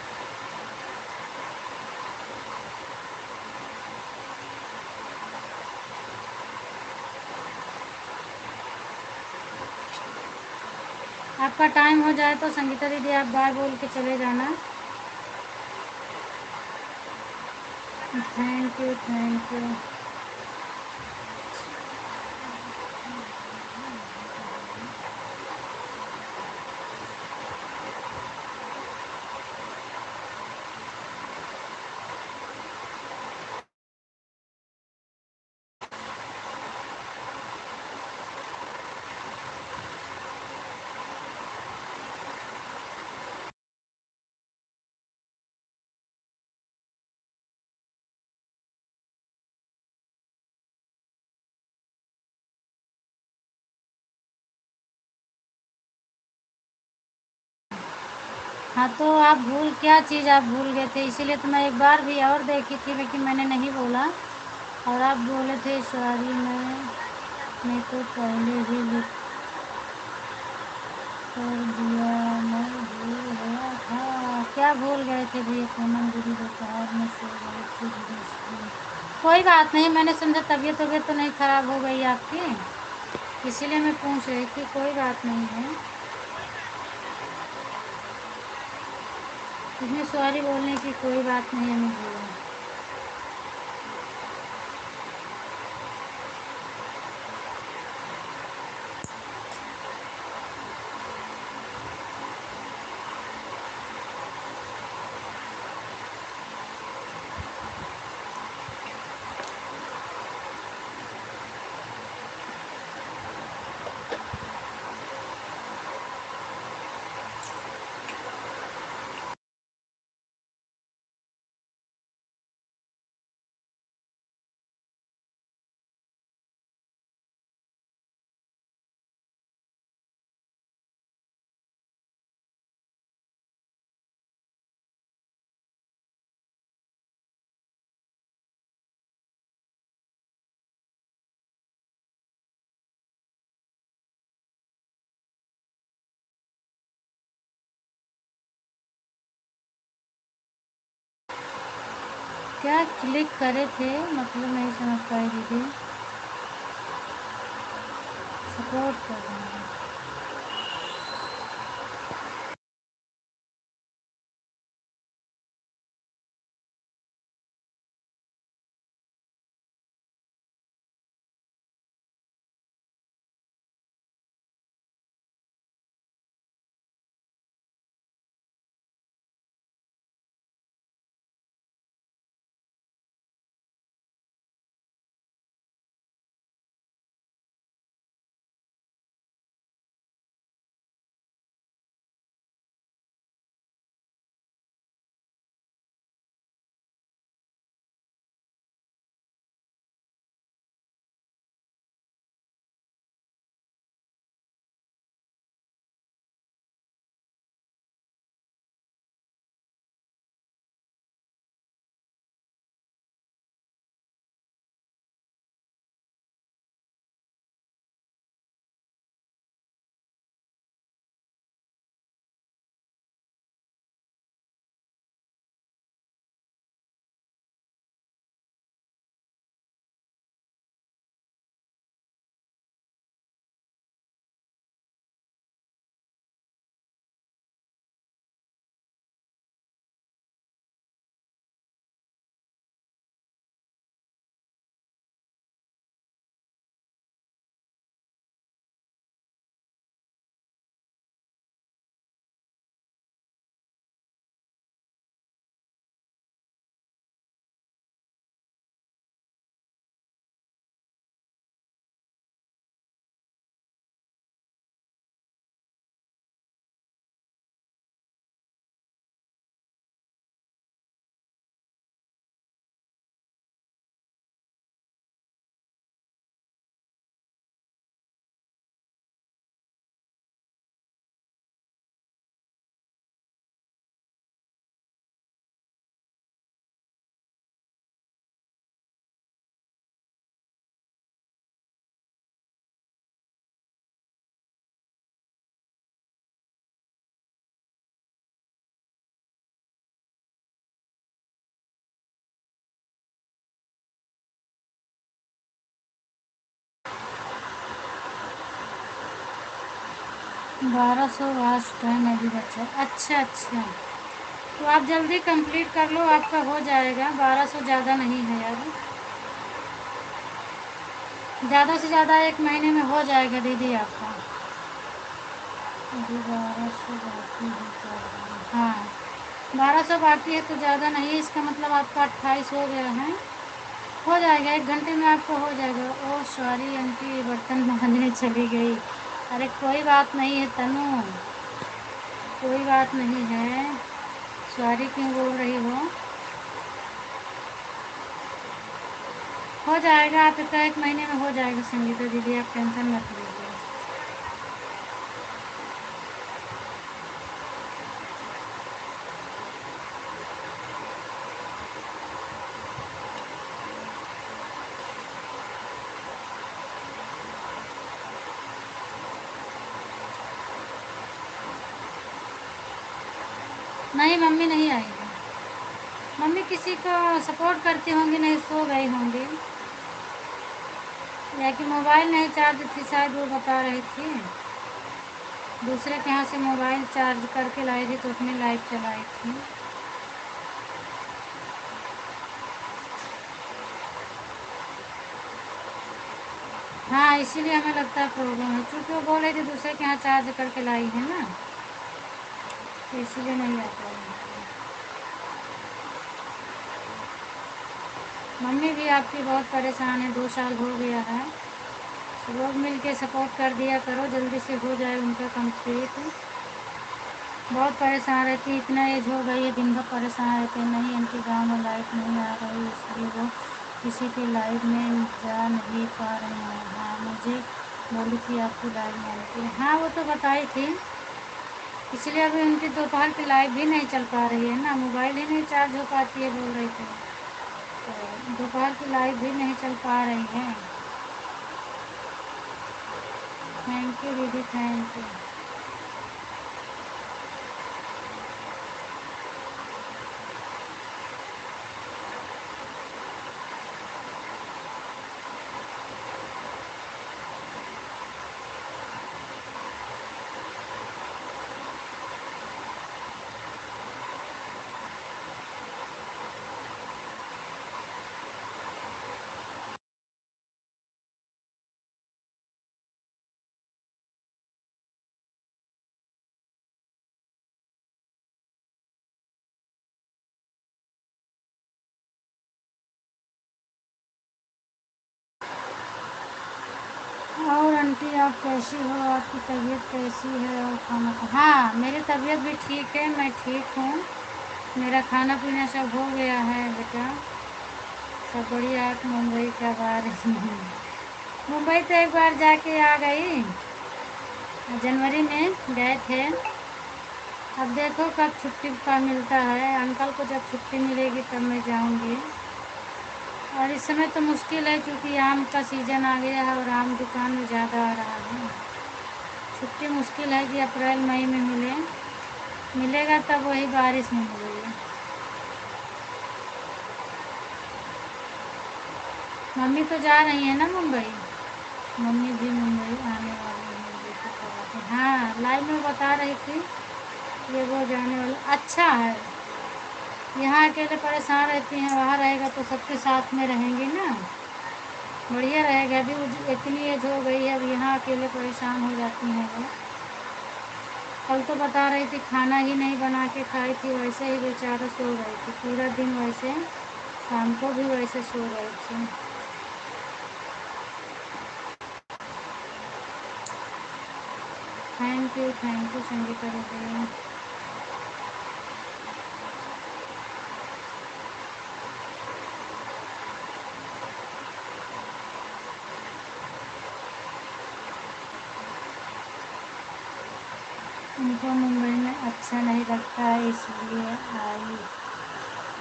आपका टाइम हो जाए तो संगीता दीदी आप बाय बोल के चले जाना। Thank you. हाँ तो आप भूल, क्या चीज़ आप भूल गए थे? इसीलिए तो मैं एक बार भी और देखी थी, लेकिन मैंने नहीं बोला, और आप बोले थे सॉरी मैं तो पहले ही लिख कर दिया, मैं भूल गया था। क्या भूल गए थे भैया? पूनम दीदी दोपहर में सो गई थी दीदी, इसलिए। कोई बात नहीं, मैंने समझा तबीयत तो नहीं ख़राब हो गई आपकी, इसीलिए मैं पूछ रही थी, कोई बात नहीं है। इसमें सॉरी बोलने की कोई बात नहीं है मुझे। क्या क्लिक करे थे, मतलब नहीं समझ पाई दीदी। सपोर्ट कर रहे हैं। बारह सौ वास्ट टाइम अभी बचा। अच्छा अच्छा, तो आप जल्दी कंप्लीट कर लो, आपका हो जाएगा। 1200 ज़्यादा नहीं है यार, ज़्यादा से ज़्यादा 1 महीने में हो जाएगा दीदी आपका। अभी 1200 बाकी है क्या? हाँ, 1200 बाकी है तो ज़्यादा नहीं है, इसका मतलब आपका 28 हो गया है। हो जाएगा, 1 घंटे में आपका हो जाएगा। ओह सॉरी आंटी, बर्तन मांजने चली गई। अरे कोई बात नहीं है तनु, कोई बात नहीं है, सॉरी क्यों बोल रही हो जाएगा आपका, 1 महीने में हो जाएगा संगीता दीदी, आप टेंशन मत लीजिए। नहीं मम्मी नहीं आई है, मम्मी किसी को सपोर्ट करती होंगी, नहीं सो गई होंगी, या कि मोबाइल नहीं चार्ज थी शायद, वो बता रही थी। दूसरे के यहाँ से मोबाइल चार्ज करके लाई थी तो उसमें लाइव चलाई थी। हाँ इसीलिए हमें लगता है प्रॉब्लम है, क्योंकि वो बोल रही थी दूसरे के यहाँ चार्ज करके लाई है ना, तो इसीलिए नहीं आ पाई। मम्मी भी आपकी बहुत परेशान है, 2 साल हो गया है। तो लोग मिल के सपोर्ट कर दिया करो, जल्दी से हो जाए उनका कंप्लीट। बहुत परेशान रहती, इतना एज हो गई है, दिन भर परेशान रहते हैं। नहीं इनकी गाँव में लाइट नहीं आ रही, इसलिए वो किसी की लाइव में जा नहीं पा रही हैं। हाँ मुझे बोली थी आपकी लाइव में आने के लिए, हाँ वो तो बताई थी, इसलिए अभी उनकी दोपहर की लाइव भी नहीं चल पा रही है ना, मोबाइल ही नहीं चार्ज हो पाती है बोल रही थी, तो दोपहर की लाइव भी नहीं चल पा रही है। थैंक यू दीदी, थैंक यू। आंटी, आप कैसी हो? आपकी तबीयत कैसी है? और खाना हाँ, मेरी तबीयत भी ठीक है, मैं ठीक हूँ। मेरा खाना पीना सब हो गया है बेटा, सब बढ़िया है। मुंबई कब आ रही हैं? मुंबई तो एक बार जाके आ गई, जनवरी में गए थे। अब देखो कब छुट्टी का मिलता है, अंकल को जब छुट्टी मिलेगी तब मैं जाऊंगी। और इस समय तो मुश्किल है क्योंकि आम का सीज़न आ गया है और आम दुकान में ज़्यादा आ रहा है। छुट्टी मुश्किल है कि अप्रैल मई में मिलेगा तब वही बारिश में मिलेगी। मम्मी तो जा रही है ना मुंबई, मम्मी भी मुंबई आने वाली है, देखो कब आती है। हाँ, लाइव में बता रही थी ये वो जाने वाला। अच्छा है, यहाँ अकेले परेशान रहती हैं, वहाँ रहेगा तो सबके साथ में रहेंगी ना, बढ़िया रहेगा। अभी इतनी एज हो गई है, अब यहाँ अकेले परेशान हो जाती हैं वो। कल तो बता रही थी खाना ही नहीं बना के खाई थी, वैसे ही बेचारा सो रही थी पूरा दिन, वैसे शाम को भी वैसे सो रही थी। थैंक यू संगीता दीदी। उनको मुंबई में अच्छा नहीं लगता है इसलिए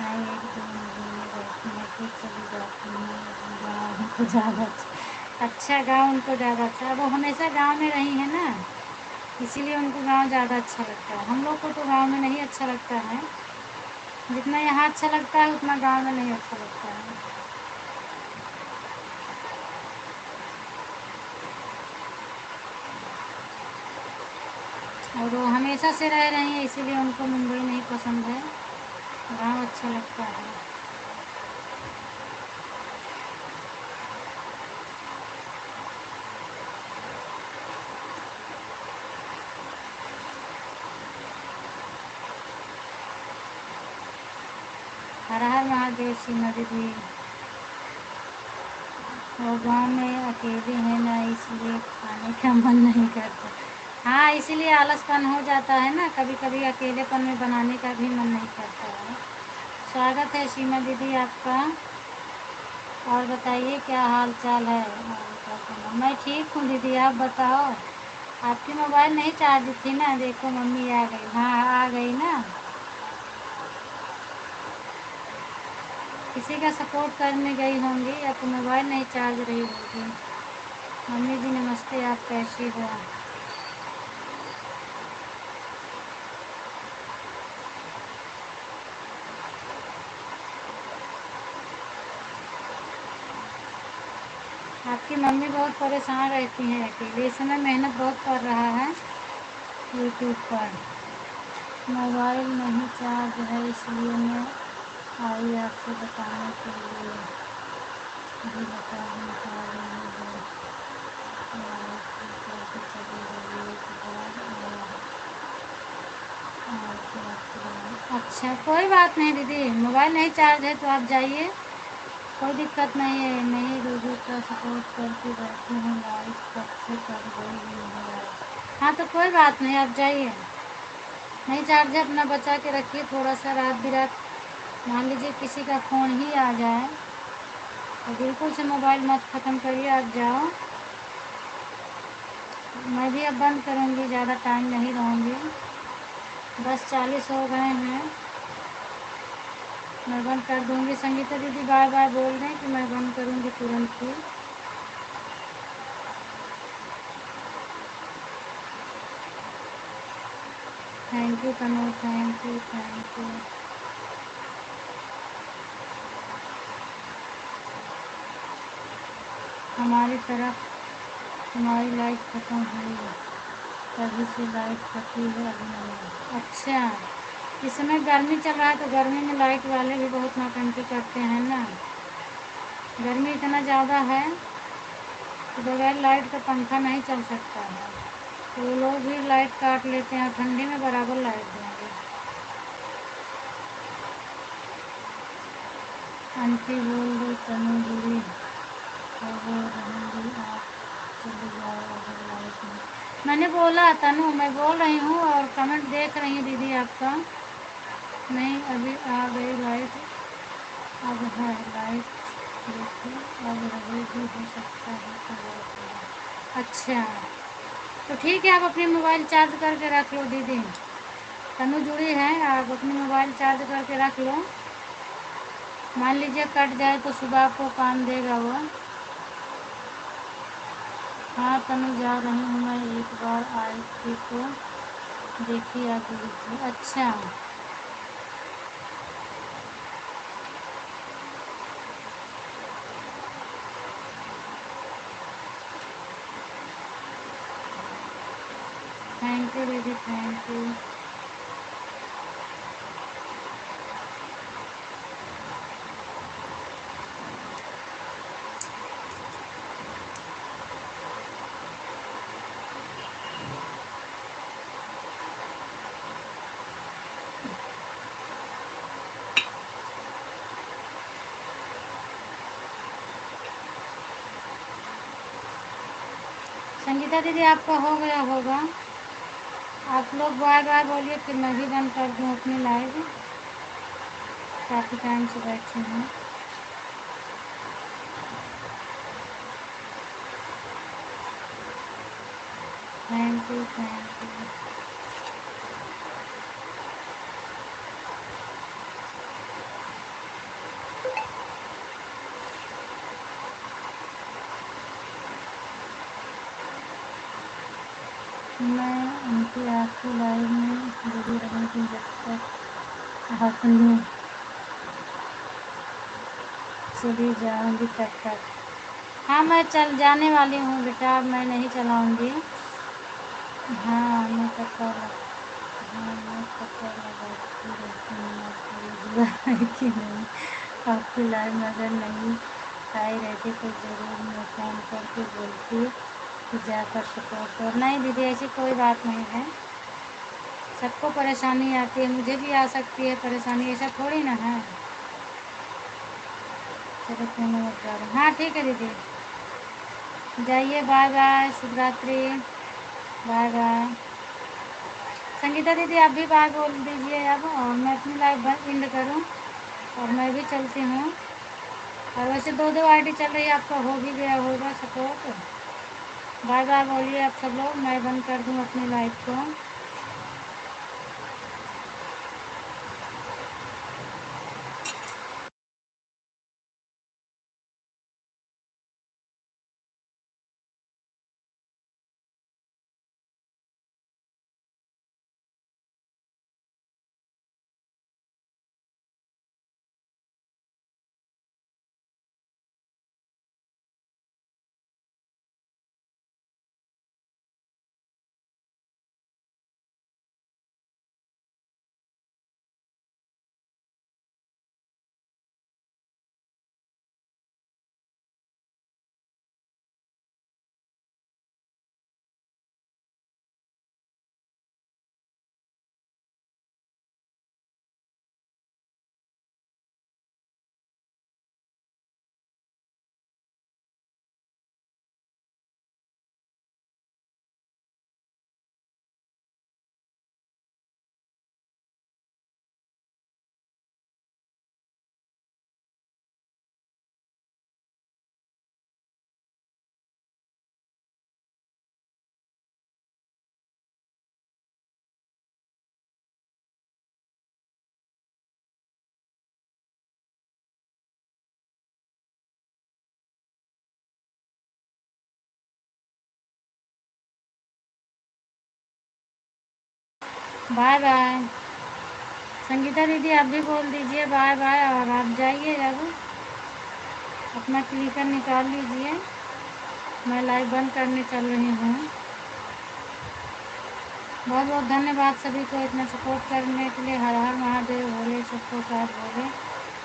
आई एक दो महीने रहती हैं फिर चली जाती हैं। गाँव उनको ज़्यादा अच्छा, गाँव उनको ज़्यादा अच्छा, वो हमेशा गाँव में रही है ना, इसीलिए उनको गांव ज़्यादा अच्छा लगता है। हम लोग को तो गांव में नहीं अच्छा लगता है, जितना यहाँ अच्छा लगता है उतना गांव में नहीं अच्छा लगता है। और वो हमेशा से रह रही हैं इसीलिए उनको मुंबई नहीं पसंद है, गांव अच्छा लगता है। हर हर महादेव सीमा दीदी। वो गांव में अकेले है ना, इसलिए खाने का मन नहीं करता। हाँ, इसीलिए आलसपन हो जाता है ना, कभी कभी अकेलेपन में बनाने का भी मन नहीं करता है। स्वागत है सीमा दीदी आपका। और बताइए क्या हाल चाल है? मैं ठीक हूँ दीदी, आप बताओ। आपकी मोबाइल नहीं चार्ज थी ना, देखो मम्मी आ गई। हाँ, आ गई ना, किसी का सपोर्ट करने गई होंगी या तो मोबाइल नहीं चार्ज रही होगी। मम्मी जी नमस्ते, आप कैसी हो? आपकी मम्मी बहुत परेशान रहती हैं अकेले, इस समय मेहनत बहुत कर रहा है यूट्यूब पर। मोबाइल नहीं चार्ज है इसलिए मैं आई आपसे बताने के लिए। जी बता दें चार्ज नहीं है, करके चली गई एक बार और फिर आपको बनाना। अच्छा, कोई बात नहीं दीदी, मोबाइल नहीं चार्ज है तो आप जाइए, कोई दिक्कत नहीं है। नहीं रूबी का सपोर्ट करके बैठी हूँ, लाइट कब से कर गई नहीं आई। हाँ तो कोई बात नहीं, आप जाइए। नहीं चार्ज है अपना बचा के रखिए, थोड़ा सा रात बिरात मान लीजिए किसी का फ़ोन ही आ जाए तो बिल्कुल से मोबाइल मत ख़त्म करिए, आप जाओ। मैं भी अब बंद करूँगी, ज़्यादा टाइम नहीं रहूँगी, बस 40 हो गए हैं, मैं बंद कर दूँगी। संगीता दीदी बार बार बोल रहे हैं कि मैं बंद करूँगी तुरंत ही। Thank you Tanu, thank you. हमारी तरफ हमारी लाइट ख़त्म हुई, तभी से लाइट कटी है, अभी नहीं। अच्छा, इस समय गर्मी चल रहा है तो गर्मी में लाइट वाले भी बहुत नौटंकी करते हैं ना, गर्मी इतना ज़्यादा है कि बगैर लाइट का पंखा नहीं चल सकता है, तो वो लोग भी लाइट काट लेते हैं और ठंडी में बराबर लाइट देंगे। आंटी बोल दो तनु बुरी तो वो रहेंगी आप चले जाओ अगर लाइट में। मैंने बोला तनु, मैं बोल रही हूँ और कमेंट देख रही हूँ दीदी आपका। नहीं अभी आ गई लाइट, अब है लाइट, देखिए अब रहेगी, हो सकता है तो बहुत होगा। अच्छा तो ठीक है, आप अपनी मोबाइल चार्ज करके रख लो दीदी। तनु जुड़ी है, आप अपनी मोबाइल चार्ज करके रख लो। मान लीजिए कट जाए तो सुबह आपको काम देगा वो। हाँ तनु जा रही हूँ मैं, एक बार आई थी तो देखी आप लीजिए। अच्छा थैंक यू दीदी, थैंक यू। संगीता दीदी आपका हो गया होगा, आप लोग बाय बाय बोलिए, फिर मैं भी बंद कर दूँ अपनी लाइव। काफ़ी टाइम से बैठी हूँ। Thank you, thank you. मैं उनकी आपकी लाइव में जुड़ी रहूँगी जब तक अपनी चली जाऊँगी तब तक। हाँ मैं चल जाने वाली हूँ बेटा, मैं नहीं चलाऊँगी। हाँ मैं पता लग हाँ मैं पता लगाती रहती हूँ आपको जुड़ा है कि नहीं। आपकी लाइव में अगर नहीं आई रहती तो ज़रूर मैं फ़ोन करके बोलती कि जाकर सपोर्ट कर। नहीं दीदी ऐसी कोई बात नहीं है, सबको परेशानी आती है, मुझे भी आ सकती है परेशानी, ऐसा थोड़ी ना है। चलो फोन मत जा रहे। हाँ ठीक है दीदी, जाइए, बाय बाय, शुभ रात्रि, बाय बाय। संगीता दीदी आप भी बाय बोल दीजिए अब, और मैं अपनी लाइव एंड करूँ और मैं भी चलती हूँ। और वैसे दो दो आईडी चल रही है, आपका हो भी गया होगा सपोर्ट। बाय बाय बोलिए आप सब लोग, मैं बंद कर दूँ अपनी लाइव को। Bye bye. संगीता दीदी आप भी बोल दीजिए बाय बाय, और आप जाइए अब अपना क्लिकर निकाल लीजिए, मैं लाइव बंद करने चल रही हूँ। बहुत बहुत धन्यवाद सभी को इतना सपोर्ट करने के लिए। हर हर महादेव, भोले सबको साथ बोले,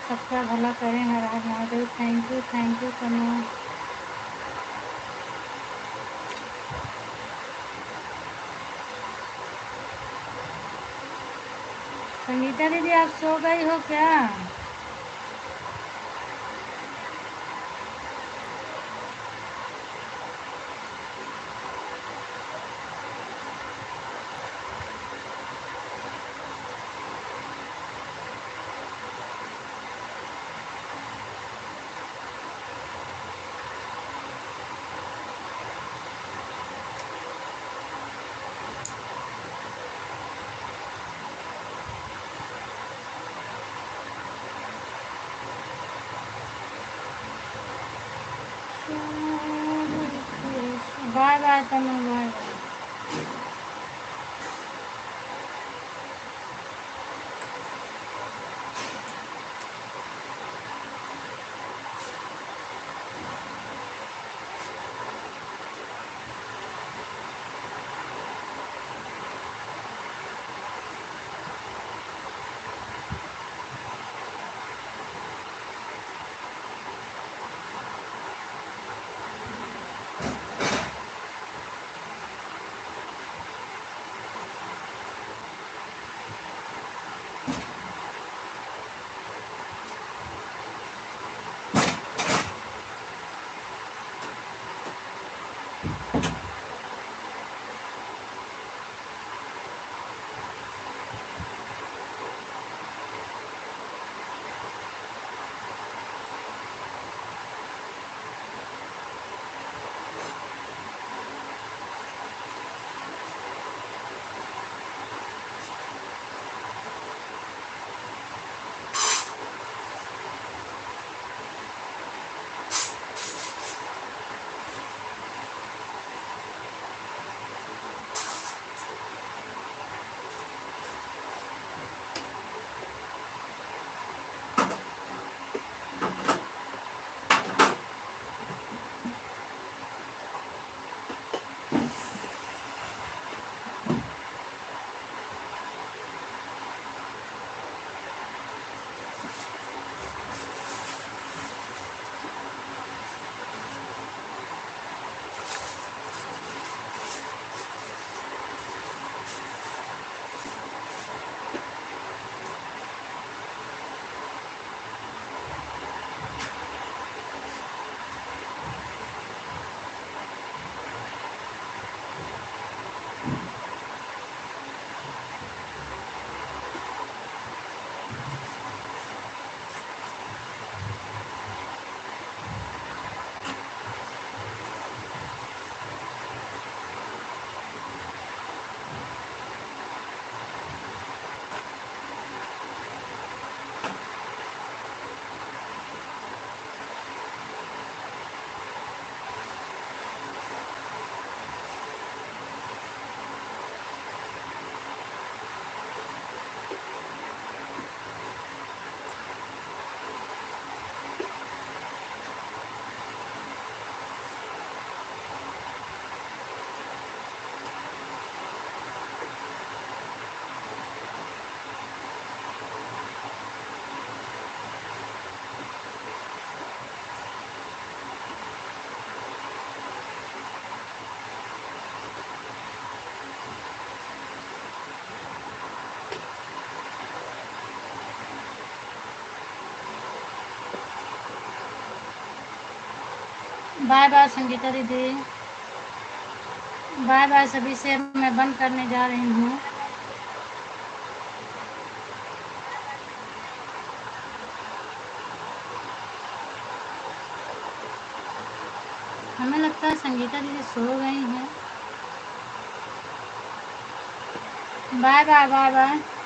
सबका भला करें, हर हर महादेव। थैंक यू कन्या। संगीता दीदी आप सो गई हो क्या? Bye Taman, bye bye. Bye bye Sangeeta दीदी, बाय बाय सभी से। मैं बंद करने जा रही हूँ। हमें लगता है संगीता दीदी सो गई हैं। Bye bye, bye bye.